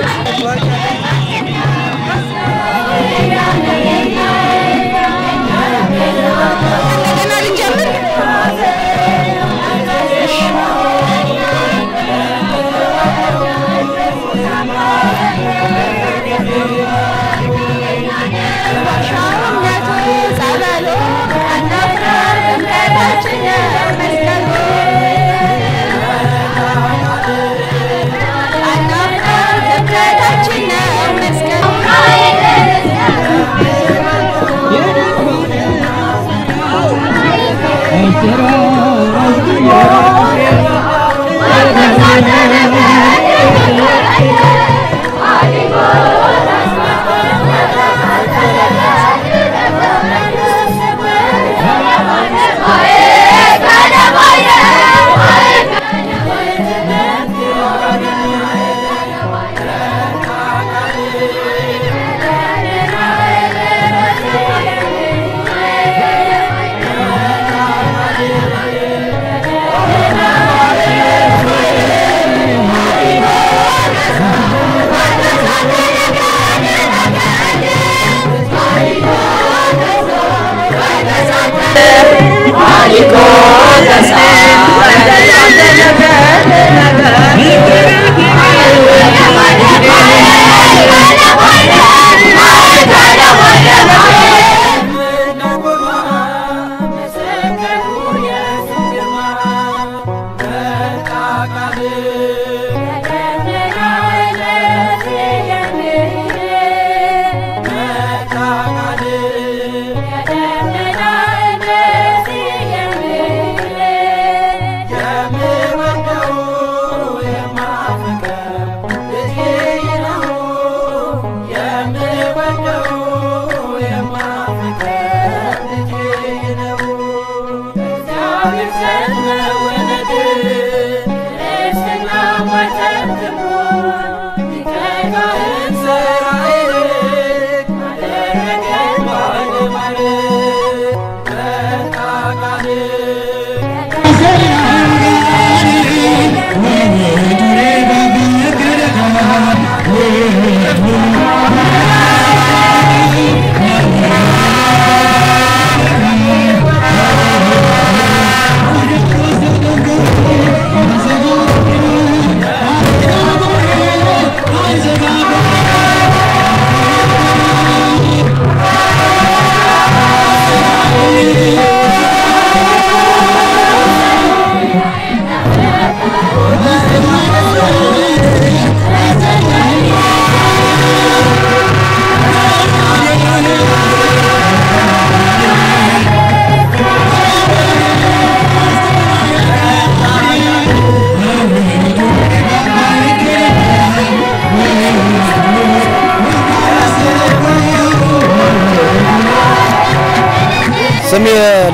ስሜ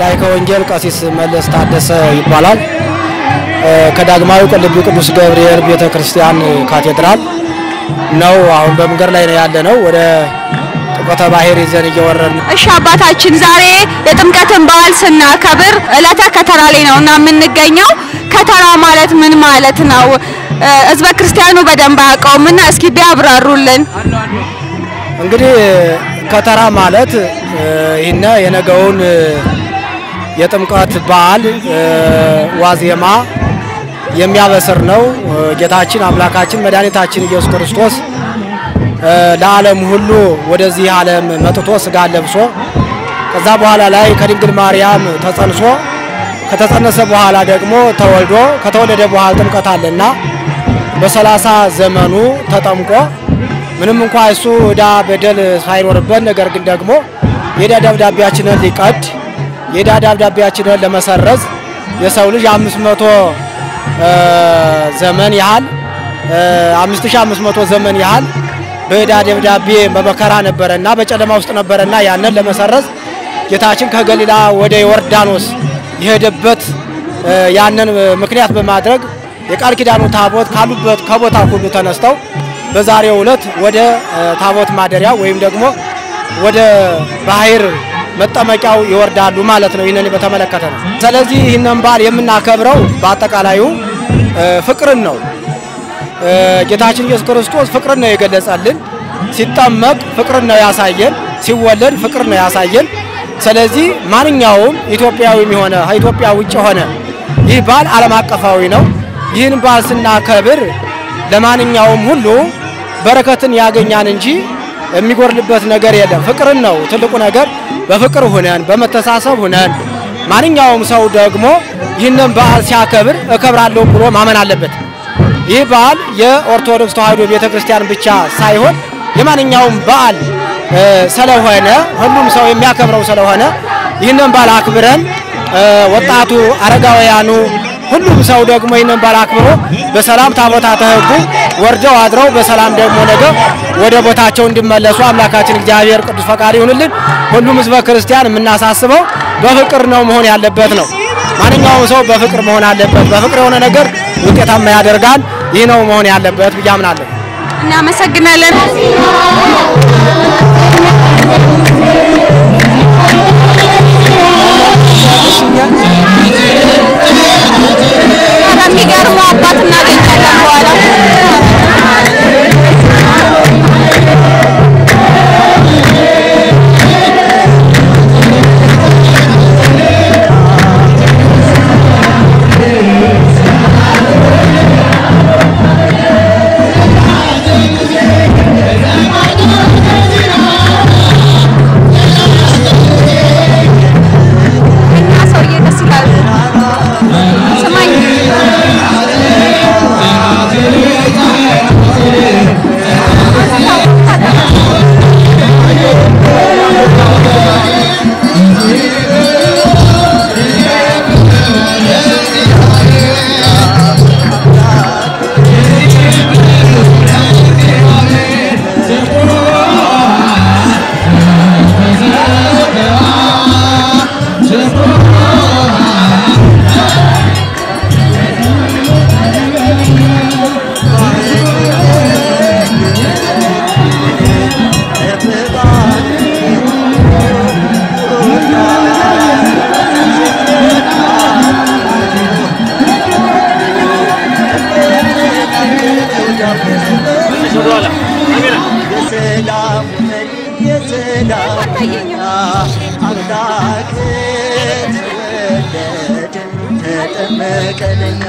ላይከ ወንጌል ቀሲስ መለስ ታደሰ ይባላል። ከዳግማዊ ቁልቢ ቅዱስ ገብርኤል ቤተክርስቲያን ካቴድራል ነው። አሁን በመንገድ ላይ ነው ያለነው። ወደ ጥቆተ ባሕር ይዘን እየወረድን።
እሺ አባታችን፣ ዛሬ የጥምቀትን በዓል ስናከብር ዕለተ ከተራ ላይ ነውና የምንገኘው። ከተራ ማለት ምን ማለት ነው? ህዝበ ክርስቲያኑ በደንብ አያውቀውምና እስኪ ቢያብራሩልን።
እንግዲህ ከተራ ማለት ይህን የነገውን የጥምቀት በዓል ዋዜማ የሚያበስር ነው። ጌታችን አምላካችን መድኃኒታችን ኢየሱስ ክርስቶስ ለዓለም ሁሉ ወደዚህ ዓለም መጥቶ ስጋ ለብሶ ከዛ በኋላ ላይ ከድንግል ማርያም ተጸንሶ ከተጸነሰ በኋላ ደግሞ ተወልዶ ከተወለደ በኋላ ጥምቀት አለና በ30 ዘመኑ ተጠምቆ ምንም እንኳን እሱ ዕዳ በደል ሳይኖርበት ነገር ግን ደግሞ የዕዳ ደብዳቤያችንን ሊቀድ የዕዳ ደብዳቤያችንን ለመሰረዝ የሰው ልጅ 500 ዘመን ያህል 5500 ዘመን ያህል በዕዳ ደብዳቤ በመከራ ነበረና በጨለማ ውስጥ ነበረና ያንን ለመሰረዝ ጌታችን ከገሊላ ወደ ዮርዳኖስ የሄደበት ያንን ምክንያት በማድረግ የቃል ኪዳኑ ታቦት ካሉበት ከቦታ ሁሉ ተነስተው በዛሬው ዕለት ወደ ታቦት ማደሪያ ወይም ደግሞ ወደ ባሕር መጠመቂያው ይወርዳሉ ማለት ነው። ይሄንን በተመለከተ ነው። ስለዚህ ይሄንን በዓል የምናከብረው በአጠቃላዩ ፍቅርን ነው። ጌታችን ኢየሱስ ክርስቶስ ፍቅርን ነው የገለጸልን። ሲጠመቅ ፍቅርን ነው ያሳየን፣ ሲወለድ ፍቅርን ነው ያሳየን። ስለዚህ ማንኛውም ኢትዮጵያዊም ሆነ ከኢትዮጵያ ውጭ ሆነ ይህ በዓል ዓለም አቀፋዊ ነው። ይህን በዓል ስናከብር ለማንኛውም ሁሉ በረከትን ያገኛን እንጂ የሚጎርልበት ነገር የለም። ፍቅርን ነው ትልቁ ነገር። በፍቅር ሆነን በመተሳሰብ ሆነን ማንኛውም ሰው ደግሞ ይህንን በዓል ሲያከብር እከብራለሁ ብሎ ማመን አለበት። ይህ በዓል የኦርቶዶክስ ተዋሕዶ ቤተክርስቲያን ብቻ ሳይሆን የማንኛውም በዓል ስለሆነ ሁሉም ሰው የሚያከብረው ስለሆነ ይህንን በዓል አክብረን ወጣቱ፣ አረጋውያኑ ሁሉም ሰው ደግሞ ይህንን በዓል አክብሮ በሰላም ታቦታተ ሕጉ ወርደው አድረው በሰላም ደግሞ ነገ ወደ ቦታቸው እንዲመለሱ አምላካችን እግዚአብሔር ቅዱስ ፈቃድ ይሁንልን። ሁሉም ሕዝበ ክርስቲያን የምናሳስበው በፍቅር ነው መሆን ያለበት ነው። ማንኛውም ሰው በፍቅር መሆን አለበት። በፍቅር የሆነ ነገር ውጤታማ ያደርጋል። ይህ ነው መሆን ያለበት ብዬ አምናለሁ።
እናመሰግናለን። የሚገርሙ አባት እናገኛለን በኋላ
Thank you.
የሰላም መሪ የሰላም አምላክ ተወለደ ተጠመቀ ለኛ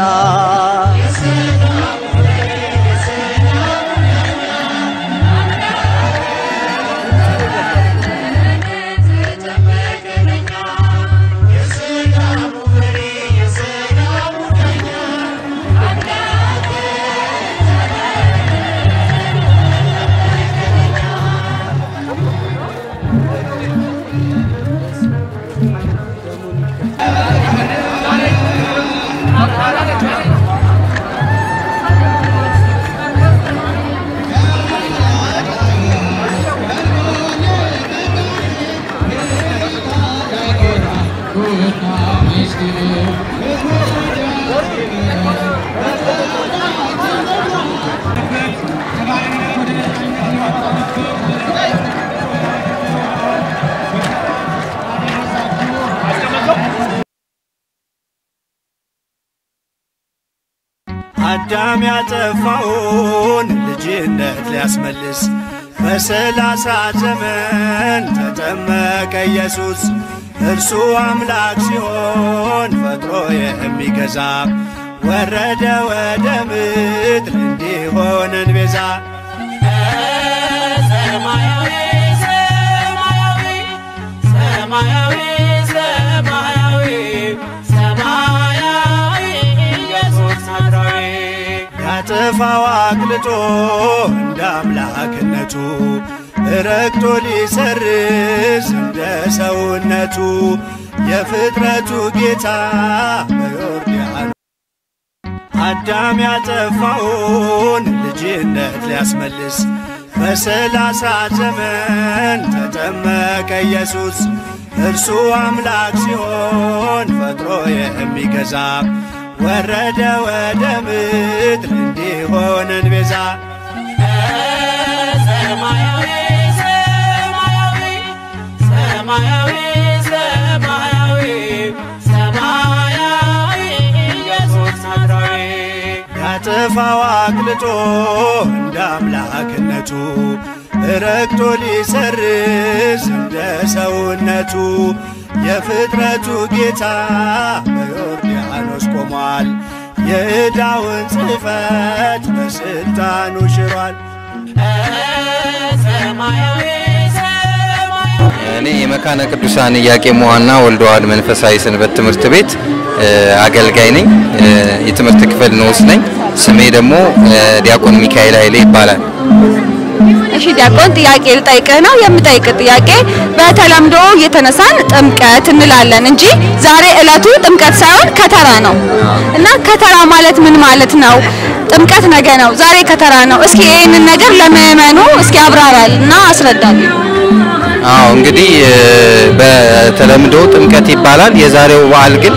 አዳም ያጠፋውን ልጅነት ሊያስመልስ በ30 ዘመን ተጠመቀ ኢየሱስ እርሱ አምላክ ሲሆን ፈጥሮ የሚገዛ ወረደ ወደ ምድር እንዲሆነን ቤዛ ሰማያዊ ሰማያዊ ሰማያዊ ሰማያዊ ሰማያዊ ኢየሱስ ናዝራዊ ያጠፋው አቅልጦ እንደ አምላክነቱ ረግጦ ሊሰርዝ እንደ ሰውነቱ የፍጥረቱ ጌታ በዮርዳኖስ አዳም ያጠፋውን ልጅነት ሊያስመልስ በ30 ዘመን ተጠመቀ ኢየሱስ እርሱ አምላክ ሲሆን ፈጥሮ የሚገዛ ወረደ ወደ ምድር እንዲሆነን ቤዛ ሰማያዊ ሰማያዊ ሰማያዊ ሰማያዊ ሰማያዊ ኢየሱስ ናዝራዊ ያጠፋው አቅልጦ እንደ አምላክነቱ ረግጦ ሊሰርዝ እንደ ሰውነቱ የፍጥረቱ ጌታ በዮርዳኖስ ቆሟል የዕዳውን ጽሕፈት በስልጣኑ ሽሯል ሰማያዊ
እኔ የመካነ ቅዱሳን ኢያቄም ወሐና ወልደ ዋሕድ መንፈሳዊ ሰንበት ትምህርት ቤት አገልጋይ ነኝ የትምህርት ክፍል ንዑስ ነኝ ስሜ ደግሞ ዲያቆን ሚካኤል ኃይሌ ይባላል
እሺ ዲያቆን ጥያቄ ልጠይቅህ ነው የምጠይቅ ጥያቄ በተለምዶ የተነሳን ጥምቀት እንላለን እንጂ ዛሬ ዕለቱ ጥምቀት ሳይሆን ከተራ ነው እና ከተራ ማለት ምን ማለት ነው ጥምቀት ነገ ነው ዛሬ ከተራ ነው እስኪ ይሄንን ነገር ለምእመኑ እስኪ አብራራልና አስረዳል
አዎ እንግዲህ በተለምዶ ጥምቀት ይባላል የዛሬው በዓል ግን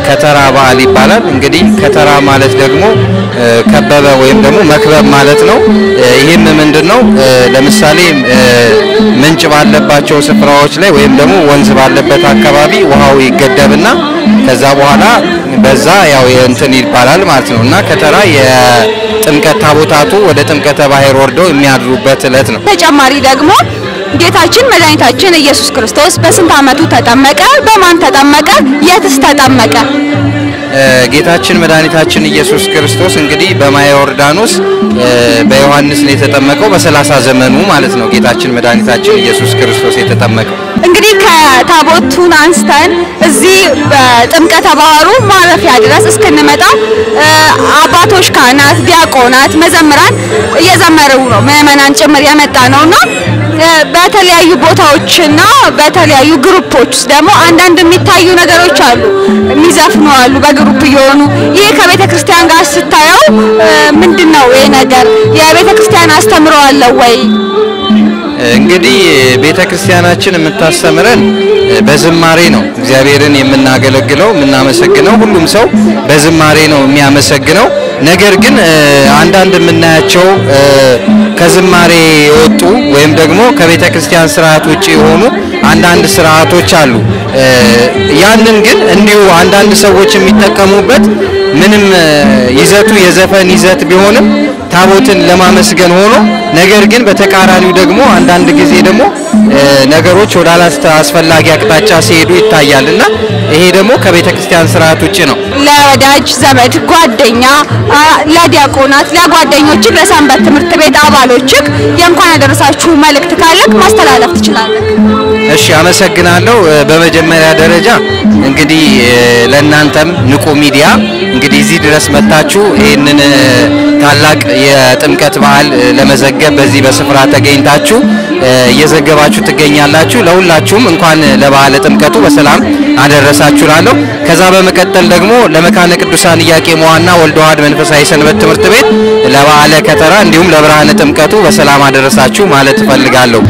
ከተራ በዓል ይባላል እንግዲህ ከተራ ማለት ደግሞ ከበበ ወይም ደግሞ መክበብ ማለት ነው ይሄም ምንድነው ለምሳሌ ምንጭ ባለባቸው ስፍራዎች ላይ ወይም ደግሞ ወንዝ ባለበት አካባቢ ውሃው ይገደብና ከዛ በኋላ በዛ ያው እንትን ይባላል ማለት ነውና ከተራ የጥምቀት ታቦታቱ ወደ ጥምቀተ ባህር ወርደው የሚያድሩበት ዕለት ነው
ተጨማሪ ደግሞ ጌታችን መድኃኒታችን ኢየሱስ ክርስቶስ በስንት ዓመቱ ተጠመቀ በማን ተጠመቀ የትስ ተጠመቀ
ጌታችን መድኃኒታችን ኢየሱስ ክርስቶስ እንግዲህ በማየ ዮርዳኖስ በዮሐንስ ነው የተጠመቀው በ30 ዘመኑ ማለት ነው ጌታችን መድኃኒታችን ኢየሱስ ክርስቶስ የተጠመቀው
እንግዲህ ከታቦቱን አንስተን እዚህ በጥምቀተ ባህሩ ማረፊያ ድረስ እስክንመጣ አባቶች ካህናት ዲያቆናት መዘምራን እየዘመሩ ነው ምእመናን ጭምር የመጣ ነውና በተለያዩ ቦታዎችና በተለያዩ ግሩፖች ደግሞ አንዳንድ የሚታዩ ነገሮች አሉ የሚዘፍኑ አሉ በግሩፕ እየሆኑ ይሄ ከቤተ ክርስቲያን ጋር ስታየው ምንድነው ይሄ ነገር የቤተ ክርስቲያን አስተምሮ አለ ወይ
እንግዲህ ቤተ ክርስቲያናችን የምታስተምረን በዝማሬ ነው እግዚአብሔርን የምናገለግለው የምናመሰግነው ሁሉም ሰው በዝማሬ ነው የሚያመሰግነው ነገር ግን አንዳንድ የምናያቸው ከዝማሬ የወጡ ወይም ደግሞ ከቤተ ክርስቲያን ስርዓት ውጪ የሆኑ አንዳንድ ስርዓቶች አሉ ያንን ግን እንዲሁ አንዳንድ ሰዎች የሚጠቀሙበት ምንም ይዘቱ የዘፈን ይዘት ቢሆንም ታቦትን ለማመስገን ሆኖ ነገር ግን በተቃራኒው ደግሞ አንዳንድ ጊዜ ደግሞ ነገሮች ወደ አላስፈላጊ አቅጣጫ ሲሄዱ ይታያልና ይሄ ደግሞ ከቤተክርስቲያን ስርዓት ውጪ ነው።
ለወዳጅ ዘመድ ጓደኛ ለዲያቆናት ለጓደኞች ለሰንበት ትምህርት ቤት አባሎች የእንኳን ያደረሳችሁ መልእክት ካለክ ማስተላለፍ ትችላለህ።
እሺ አመሰግናለሁ። በመጀመሪያ ደረጃ እንግዲህ ለእናንተም ንቁ ሚዲያ እንግዲህ እዚህ ድረስ መጣችሁ ይሄንን ታላቅ የጥምቀት በዓል ለመዘገብ በዚህ በስፍራ ተገኝታችሁ እየዘገባችሁ ትገኛላችሁ። ለሁላችሁም እንኳን ለበዓለ ጥምቀቱ በሰላም አደረሳችሁ ላለሁ። ከዛ በመቀጠል ደግሞ ለመካነ ቅዱሳን ኢያቄም ወሐና ወልደ ዋሕድ መንፈሳዊ ሰንበት ትምህርት ቤት ለበዓለ ከተራ እንዲሁም ለብርሃነ ጥምቀቱ በሰላም አደረሳችሁ ማለት እፈልጋለሁ።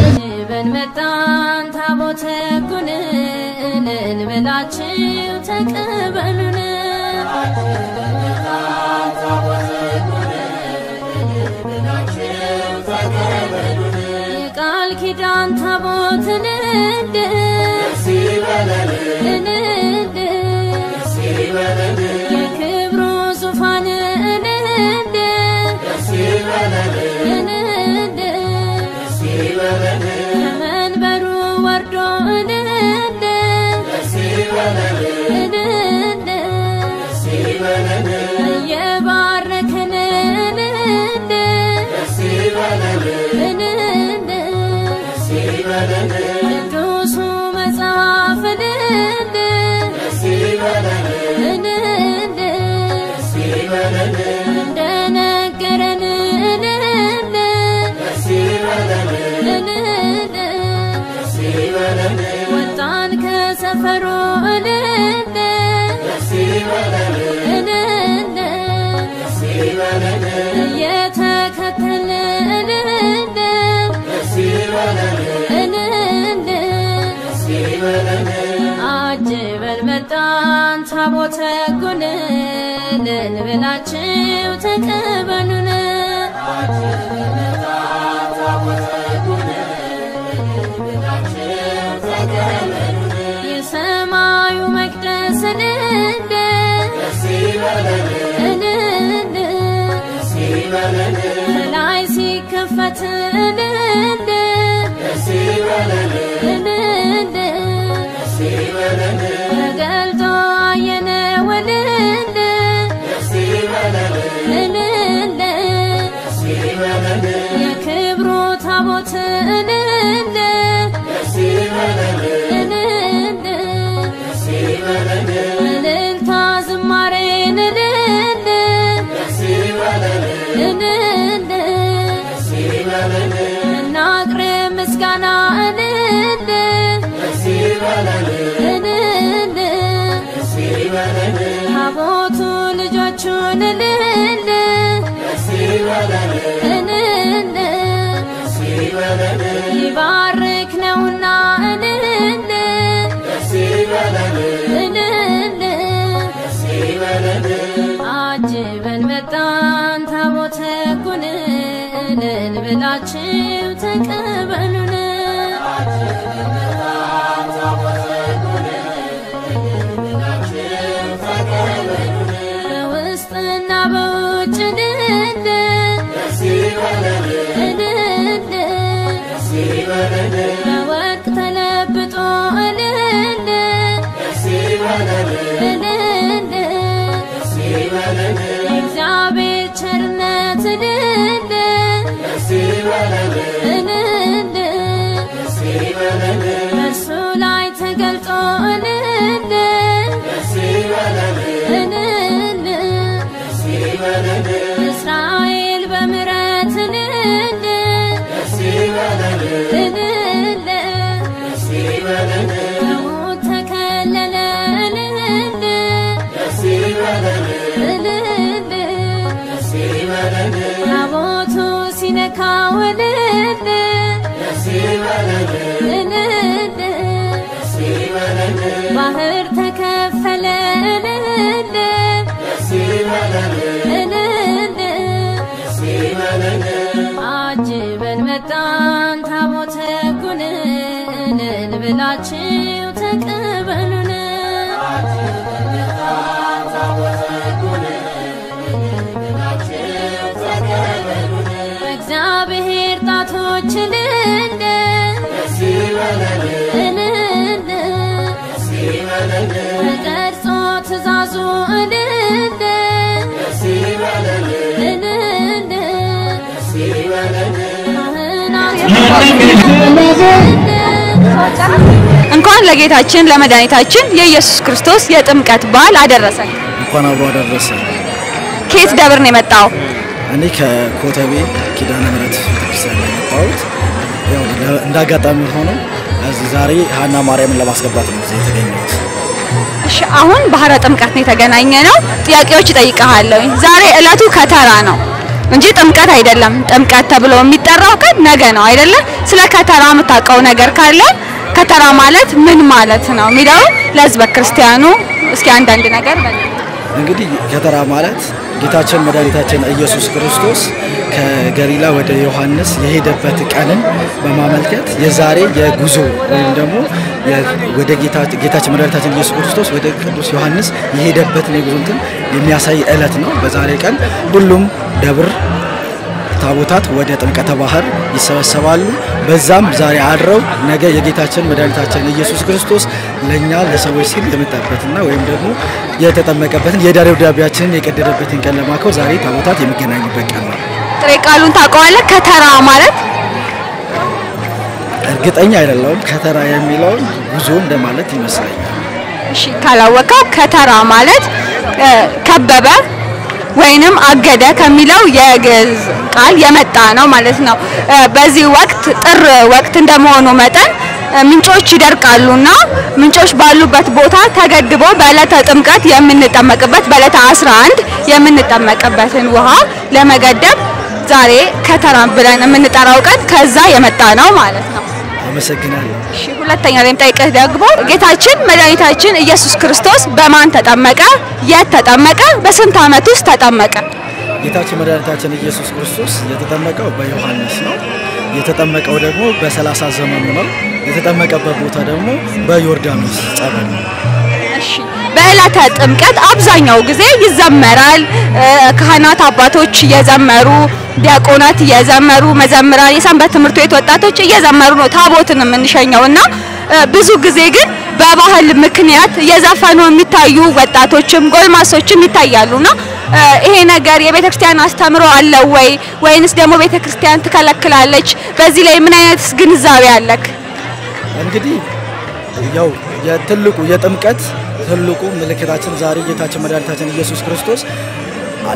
Thank you. ልጆች ልንደ ተቀርጾ ትእዛዙ ልንደ
እንኳን ለጌታችን ለመድኃኒታችን የኢየሱስ ክርስቶስ የጥምቀት በዓል አደረሰን።
እንኳን አብሮ አደረሰን።
ከየት ደብር ነው የመጣው?
እኔ ከኮተቤ ኪዳነ ምሕረት ቤተክርስቲያን ነው የመጣሁት። ያው እንዳጋጣሚ ሆኖ እዚህ ዛሬ ሀና ማርያምን ለማስገባት ነው እዚህ የተገኘሁት።
እሺ አሁን ባህረ ጥምቀት ነው የተገናኘ ነው። ጥያቄዎች እጠይቅሃለሁ። ዛሬ እለቱ ከተራ ነው እንጂ ጥምቀት አይደለም። ጥምቀት ተብሎ የሚጠራው ቀን ነገ ነው አይደለ? ስለ ከተራ የምታውቀው ነገር ካለ ከተራ ማለት ምን ማለት ነው የሚለው ለሕዝበ ክርስቲያኑ እስኪ አንዳንድ ነገር በል።
እንግዲህ ከተራ ማለት ጌታችን መድኃኒታችን ኢየሱስ ክርስቶስ ከገሊላ ወደ ዮሐንስ የሄደበት ቀንን በማመልከት የዛሬ የጉዞ ወይም ደግሞ ወደ ጌታችን መድኃኒታችን ኢየሱስ ክርስቶስ ወደ ቅዱስ ዮሐንስ የሄደበትን የጉዞ እንትን የሚያሳይ ዕለት ነው። በዛሬ ቀን ሁሉም ደብር ታቦታት ወደ ጥምቀተ ባህር ይሰበሰባሉ። በዛም ዛሬ አድረው ነገ የጌታችን መድኃኒታችን ኢየሱስ ክርስቶስ ለኛ ለሰዎች ሲል የመጣበትና ወይም ደግሞ የተጠመቀበትን የዕዳ ደብዳቤያችንን የቀደደበትን ቀን ለማክበር ዛሬ ታቦታት የሚገናኙበት ቀን ነው።
ጥሬ ቃሉን ታውቀዋለህ? ከተራ ማለት
እርግጠኛ አይደለሁም። ከተራ የሚለው ጉዞ እንደማለት ይመስለኛል።
እሺ ካላወቀው ከተራ ማለት ከበበ ወይንም አገደ ከሚለው የግዕዝ ቃል የመጣ ነው ማለት ነው። በዚህ ወቅት ጥር ወቅት እንደመሆኑ መጠን ምንጮች ይደርቃሉና ምንጮች ባሉበት ቦታ ተገድቦ በዕለተ ጥምቀት የምንጠመቅበት በዕለተ 11 የምንጠመቅበትን ውሃ ለመገደብ ዛሬ ከተራ ብለን የምንጠራው ቀን ከዛ የመጣ ነው ማለት ነው።
አመሰግናለሁ።
እሺ ሁለተኛ ላይ ጠይቀህ ደግሞ ጌታችን መድኃኒታችን ኢየሱስ ክርስቶስ በማን ተጠመቀ? የት ተጠመቀ? በስንት ዓመት ውስጥ ተጠመቀ?
ጌታችን መድኃኒታችን ኢየሱስ ክርስቶስ የተጠመቀው በዮሐንስ ነው። የተጠመቀው ደግሞ በ30 ዘመኑ ነው። የተጠመቀበት ቦታ ደግሞ በዮርዳኖስ ጸበል ነው።
እሺ በዕለተ ጥምቀት አብዛኛው ጊዜ ይዘመራል። ካህናት አባቶች እየዘመሩ ዲያቆናት እየዘመሩ መዘምራን የሰንበት ትምህርት ቤት ወጣቶች እየዘመሩ ነው ታቦትን የምንሸኘውና ብዙ ጊዜ ግን በባህል ምክንያት እየዘፈኑ የሚታዩ ወጣቶችም ጎልማሶችም ይታያሉና ይሄ ነገር የቤተክርስቲያን አስተምሮ አለው ወይንስ ደግሞ ቤተክርስቲያን ትከለክላለች? በዚህ ላይ ምን አይነት ግንዛቤ አለክ?
እንግዲህ ያው የትልቁ የጥምቀት ትልቁ ምልክታችን ዛሬ ጌታችን መድኃኒታችን ኢየሱስ ክርስቶስ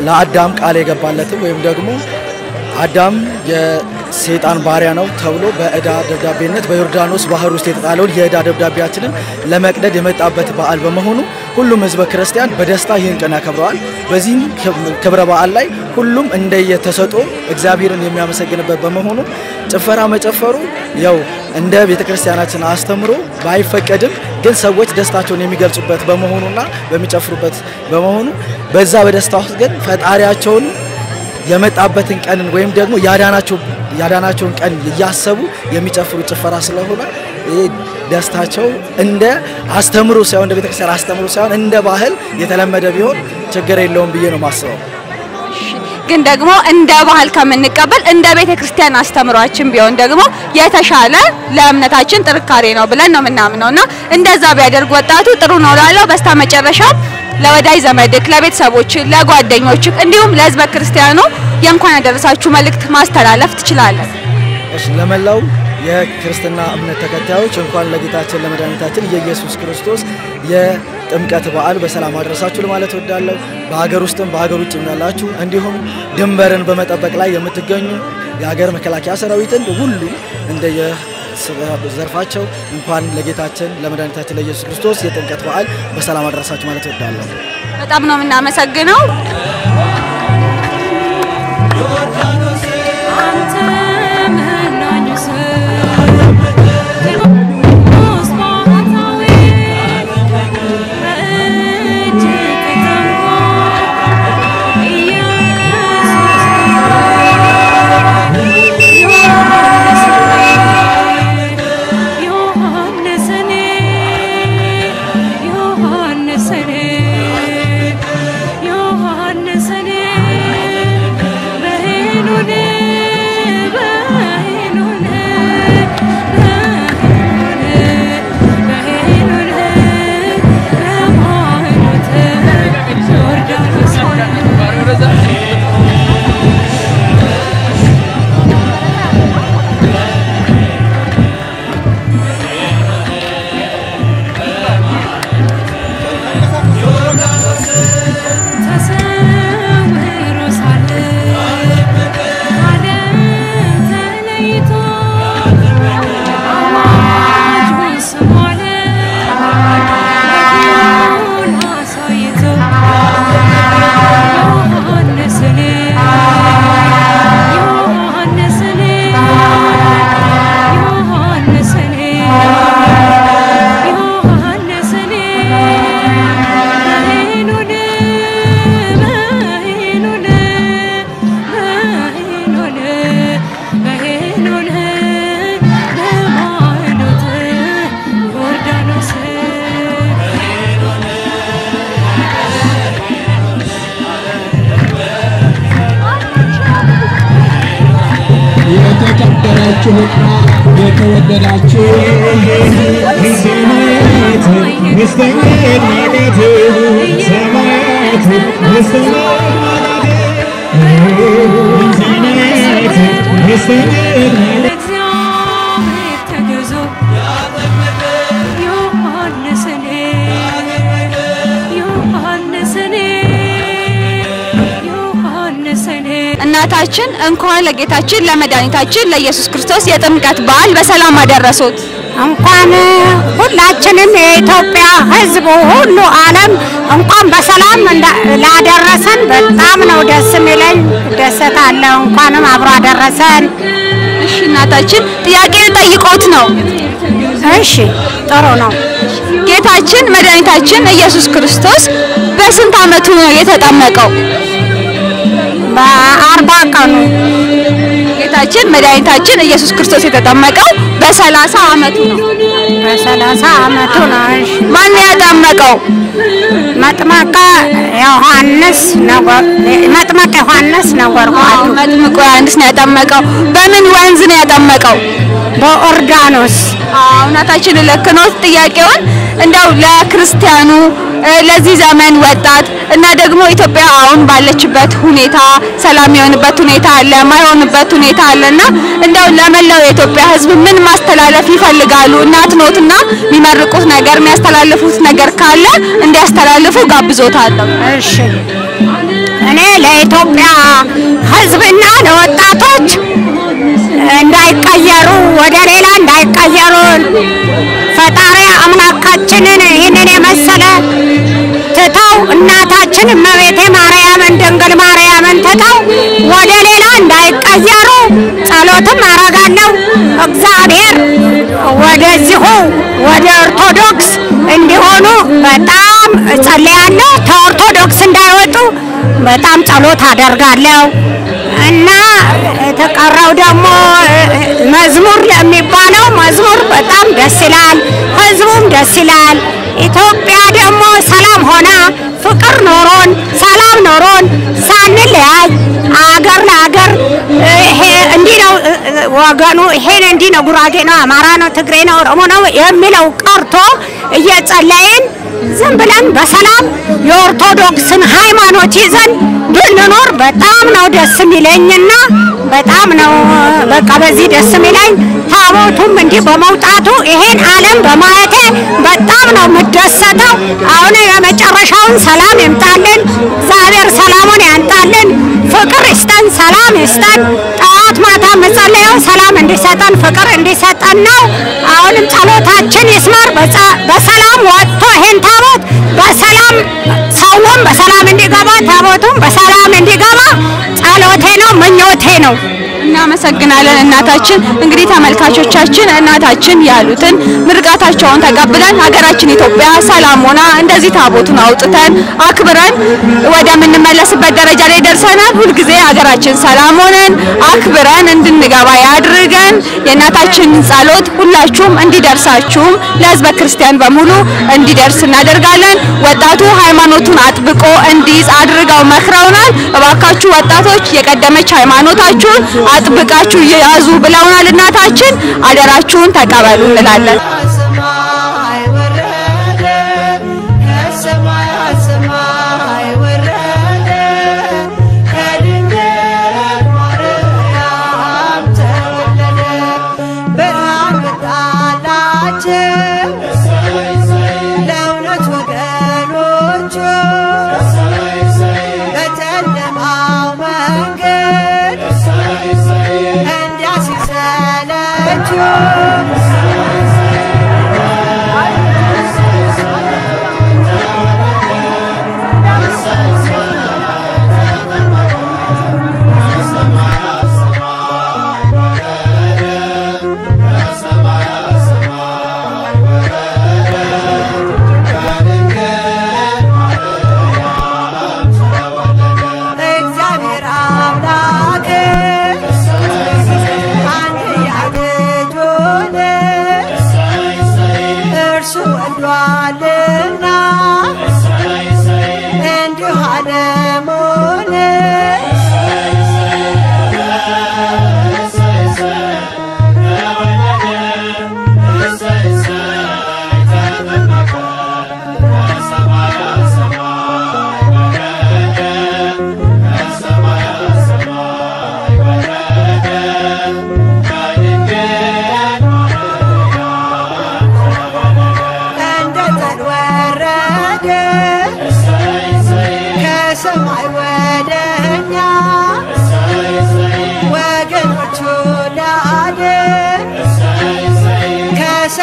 ለአዳም ቃል የገባለትን ወይም ደግሞ አዳም የሰይጣን ባሪያ ነው ተብሎ በዕዳ ደብዳቤነት በዮርዳኖስ ባህር ውስጥ የተጣለውን የዕዳ ደብዳቤያችንን ለመቅደድ የመጣበት በዓል በመሆኑ ሁሉም ሕዝበ ክርስቲያን በደስታ ይህን ቀን ያከብረዋል። በዚህም ክብረ በዓል ላይ ሁሉም እንደየተሰጦ እግዚአብሔርን የሚያመሰግንበት በመሆኑ ጭፈራ መጨፈሩ ያው እንደ ቤተክርስቲያናችን አስተምሮ ባይፈቀድም ግን ሰዎች ደስታቸውን የሚገልጹበት በመሆኑና በሚጨፍሩበት በመሆኑ በዛ በደስታ ውስጥ ግን ፈጣሪያቸውን የመጣበትን ቀን ወይም ደግሞ ያዳናቸውን ቀን እያሰቡ የሚጨፍሩ ጭፈራ ስለሆነ ደስታቸው እንደ አስተምሮ ሳይሆን እንደ ቤተክርስቲያን አስተምሮ ሳይሆን እንደ ባህል የተለመደ ቢሆን ችግር የለውም ብዬ ነው ማስበው።
ግን ደግሞ እንደ ባህል ከምንቀበል እንደ ቤተክርስቲያን አስተምሯችን ቢሆን ደግሞ የተሻለ ለእምነታችን ጥንካሬ ነው ብለን ነው የምናምነውና እንደዛ ቢያደርግ ወጣቱ ጥሩ ነው ላለው በስተመጨረሻ ለወዳጅ ዘመድክ ለቤተሰቦች ለጓደኞች እንዲሁም ለሕዝበ ክርስቲያኑ የእንኳን ያደረሳችሁ መልእክት ማስተላለፍ ትችላለህ።
እሺ ለመላው የክርስትና እምነት ተከታዮች እንኳን ለጌታችን ለመድኃኒታችን የኢየሱስ ክርስቶስ የጥምቀት በዓል በሰላም አደረሳችሁ ለማለት እወዳለሁ። በሀገር ውስጥም በሀገር ውጭም ያላችሁ እንዲሁም ድንበርን በመጠበቅ ላይ የምትገኙ የሀገር መከላከያ ሰራዊትን ሁሉ እንደየ ዘርፋቸው እንኳን ለጌታችን ለመድኃኒታችን ለኢየሱስ ክርስቶስ የጥምቀት በዓል በሰላም አደረሳችሁ ማለት እወዳለሁ።
በጣም ነው የምናመሰግነው።
Yohannes
የተከበራችሁና የተወደዳችሁ ሰማዕታት መስተንግድ ሰማዕታት መስተንግድ
እናታችን እንኳን ለጌታችን ለመድኃኒታችን ለኢየሱስ ክርስቶስ የጥምቀት በዓል በሰላም አደረሱት።
እንኳን ሁላችንም የኢትዮጵያ ሕዝብ ሁሉ ዓለም እንኳን በሰላም ላደረሰን በጣም ነው ደስ የሚለኝ። ደስታለሁ። እንኳንም አብሮ አደረሰን።
እሺ እናታችን ጥያቄ ጠይቆት ነው።
እሺ ጥሩ ነው።
ጌታችን መድኃኒታችን ኢየሱስ ክርስቶስ በስንት ዓመቱ ነው የተጠመቀው?
በ40 ቀኑ።
ጌታችን መድኃኒታችን ኢየሱስ ክርስቶስ የተጠመቀው በ30 ዓመቱ ነው።
በ30 ዓመቱ ነው። እሺ
ማን ያጠመቀው?
መጥምቀ ዮሐንስ ነጎድጓዱ።
መጥምቀ ዮሐንስ ነው ያጠመቀው። በምን ወንዝ ነው ያጠመቀው?
በዮርዳኖስ።
እናታችን ልክ ነው። ጥያቄውን እንደው ለክርስቲያኑ ለዚህ ዘመን ወጣት እና ደግሞ ኢትዮጵያ አሁን ባለችበት ሁኔታ ሰላም የሆነበት ሁኔታ አለ፣ ማይሆንበት ሁኔታ አለና እንደው ለመላው የኢትዮጵያ ሕዝብ ምን ማስተላለፍ ይፈልጋሉ? እናት ኖትና የሚመርቁት ነገር የሚያስተላልፉት ነገር ካለ እንዲያስተላልፉ ጋብዞታለሁ።
እሺ እኔ ለኢትዮጵያ ሕዝብና ለወጣቶች እንዳይቀየሩ ወደ ሌላ እንዳይቀየሩ ፈጣሪ አምላካችንን ይህንን የመሰለ ትተው እናታችን እመቤቴ ማርያምን ድንግል ማርያምን ትተው ወደ ሌላ እንዳይቀየሩ ጸሎትም አረጋለሁ። እግዚአብሔር ወደዚሁ ወደ ኦርቶዶክስ እንዲሆኑ በጣም ጸልያለሁ። ከኦርቶዶክስ እንዳይወጡ በጣም ጸሎት አደርጋለሁ። እና የተቀረው ደግሞ መዝሙር የሚባለው መዝሙር በጣም ደስ ይላል፣ ህዝቡም ደስ ይላል። ኢትዮጵያ ደግሞ ሰላም ሆና ፍቅር ኖሮን ሰላም ኖሮን ሳንለያይ አገር ለአገር ይሄ እንዲህ ነው ወገኑ ይሄን እንዲህ ነው ጉራጌ ነው አማራ ነው ትግሬ ነው ኦሮሞ ነው የሚለው ቀርቶ እየጸለይን ዝም ብለን በሰላም የኦርቶዶክስን ሃይማኖት ይዘን ብንኖር በጣም ነው ደስ የሚለኝና በጣም ነው በቃ በዚህ ደስ የሚለኝ። ታቦቱም እንዲህ በመውጣቱ ይሄን ዓለም በማየቴ በጣም ነው የምደሰተው። አሁን የመጨረሻውን ሰላም ይምጣልን፣ እግዚአብሔር ሰላሙን ያንጣልን፣ ፍቅር ይስጠን፣ ሰላም ይስጠን። ጠዋት ማታ መጸለየው ሰላም እንዲሰጠን ፍቅር እንዲሰጠን ነው። አሁንም ጸሎታችን ይስመር። በሰላም ወጥቶ ይሄን ታቦት በሰላም ሰውም በሰላም እንዲገባ ታቦቱም በሰላም እንዲገባ ጸሎቴ ነው ምኞቴ ነው። እናመሰግናለን እናታችን። እንግዲህ ተመልካቾቻችን እናታችን ያሉትን ምርቃታቸውን ተቀብለን ሀገራችን ኢትዮጵያ ሰላም ሆና እንደዚህ ታቦቱን አውጥተን አክብረን ወደ ምንመለስበት ደረጃ ላይ ደርሰናል። ሁልጊዜ ሀገራችን ሰላም ሆነን አክብረን እንድንገባ ያድርገን። የእናታችን ጸሎት ሁላችሁም እንዲደርሳችሁም ለሕዝበ ክርስቲያን በሙሉ እንዲደርስ እናደርጋለን። ወጣቱ ሃይማኖቱን አጥብቆ እንዲይዝ አድርገው መክረውናል። እባካችሁ ወጣቶች የቀደመች ሃይማኖታችሁን አጥብቃችሁ ያዙ ብለውናል እናታችን። አደራችሁን ተቀበሉ እንላለን።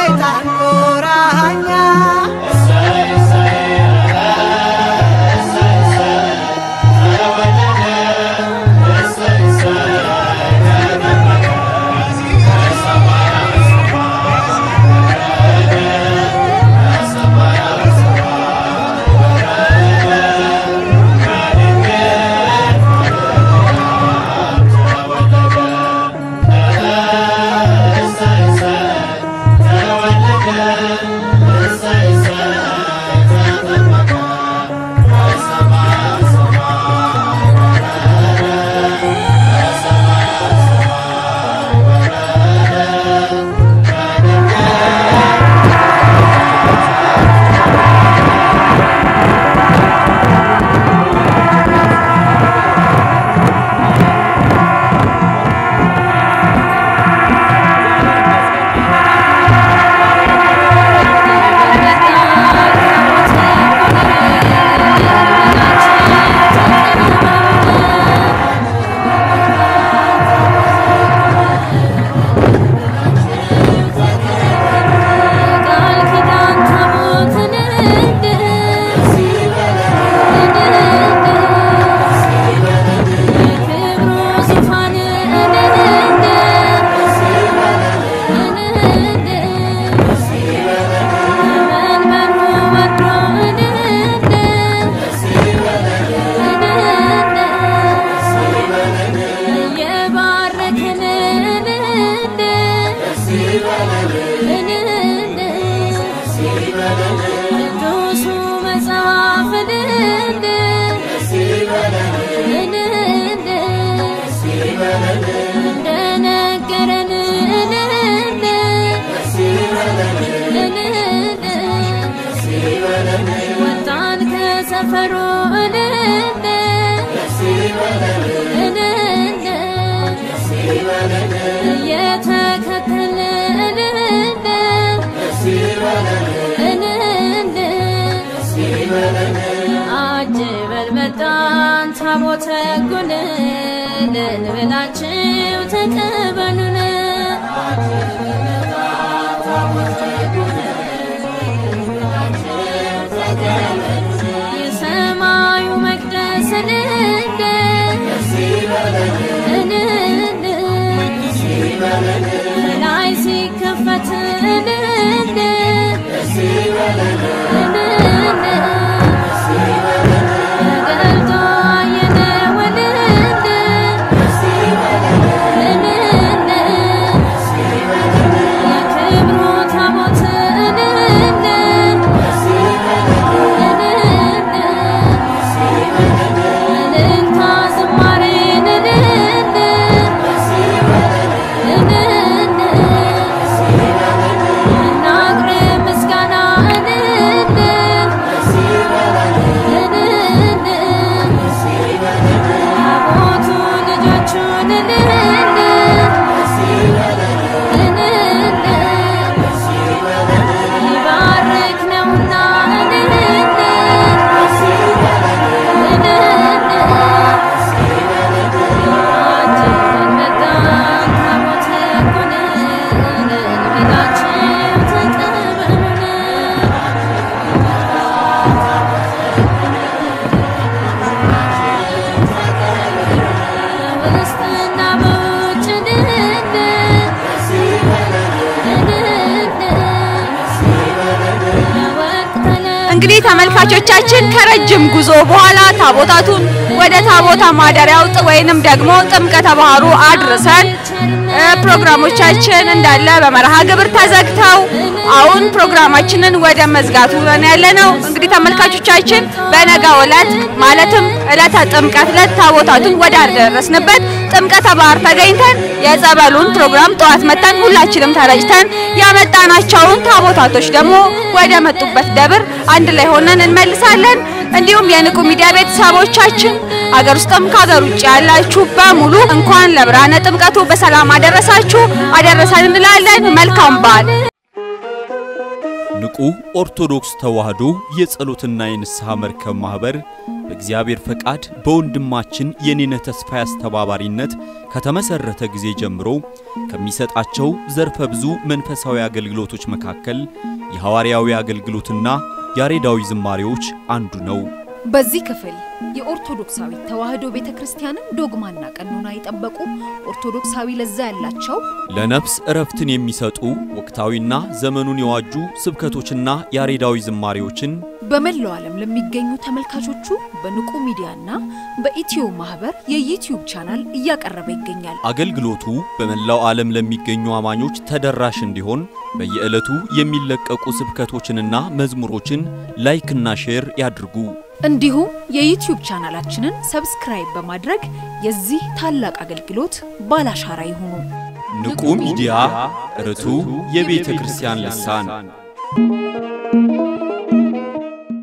ሰይጣን ቁራኛ
እንግዲህ ተመልካቾቻችን ከረጅም ጉዞ በኋላ ታቦታቱን ወደ ታቦታ ማደሪያው ወይንም ደግሞ ጥምቀተ ባህሩ አድርሰን ፕሮግራሞቻችን እንዳለ በመርሃ ግብር ተዘግተው አሁን ፕሮግራማችንን ወደ መዝጋቱ ነው ያለነው። እንግዲህ ተመልካቾቻችን በነጋው ዕለት ማለትም ዕለተ ጥምቀት ዕለት ታቦታቱን ወደ አደረስንበት ጥምቀተ ባህር ተገኝተን የጸበሉን ፕሮግራም ጠዋት መተን ሁላችንም ተረጅተን ያመጣናቸውን ታቦታቶች ደግሞ ወደ መጡበት ደብር አንድ ላይ ሆነን እንመልሳለን። እንዲሁም የንቁ ሚዲያ ቤተሰቦቻችን አገር ውስጥም ከሀገር ውጭ ያላችሁ በሙሉ እንኳን ለብርሃነ ጥምቀቱ በሰላም አደረሳችሁ አደረሰን እንላለን። መልካም በዓል።
ንቁ ኦርቶዶክስ ተዋህዶ የጸሎትና የንስሐ መርከብ ማህበር በእግዚአብሔር ፈቃድ በወንድማችን የኔነ ተስፋዬ አስተባባሪነት ከተመሰረተ ጊዜ ጀምሮ ከሚሰጣቸው ዘርፈ ብዙ መንፈሳዊ አገልግሎቶች መካከል የሐዋርያዊ አገልግሎትና ያሬዳዊ ዝማሬዎች አንዱ ነው።
በዚህ ክፍል የኦርቶዶክሳዊ ተዋህዶ ቤተክርስቲያንን ዶግማና ቀኖና የጠበቁ ኦርቶዶክሳዊ ለዛ ያላቸው
ለነፍስ እረፍትን የሚሰጡ ወቅታዊና ዘመኑን የዋጁ ስብከቶችና ያሬዳዊ ዝማሬዎችን
በመላው ዓለም ለሚገኙ ተመልካቾቹ በንቁ ሚዲያና በኢትዮ ማህበር የዩቲዩብ ቻናል እያቀረበ ይገኛል።
አገልግሎቱ በመላው ዓለም ለሚገኙ አማኞች ተደራሽ እንዲሆን በየዕለቱ የሚለቀቁ ስብከቶችንና መዝሙሮችን ላይክና ሼር ያድርጉ።
እንዲሁም የዩቲዩብ ቻናላችንን ሰብስክራይብ በማድረግ የዚህ ታላቅ አገልግሎት ባላሻራ ይሁኑ።
ንቁ ሚዲያ ርቱ የቤተ ክርስቲያን ልሳን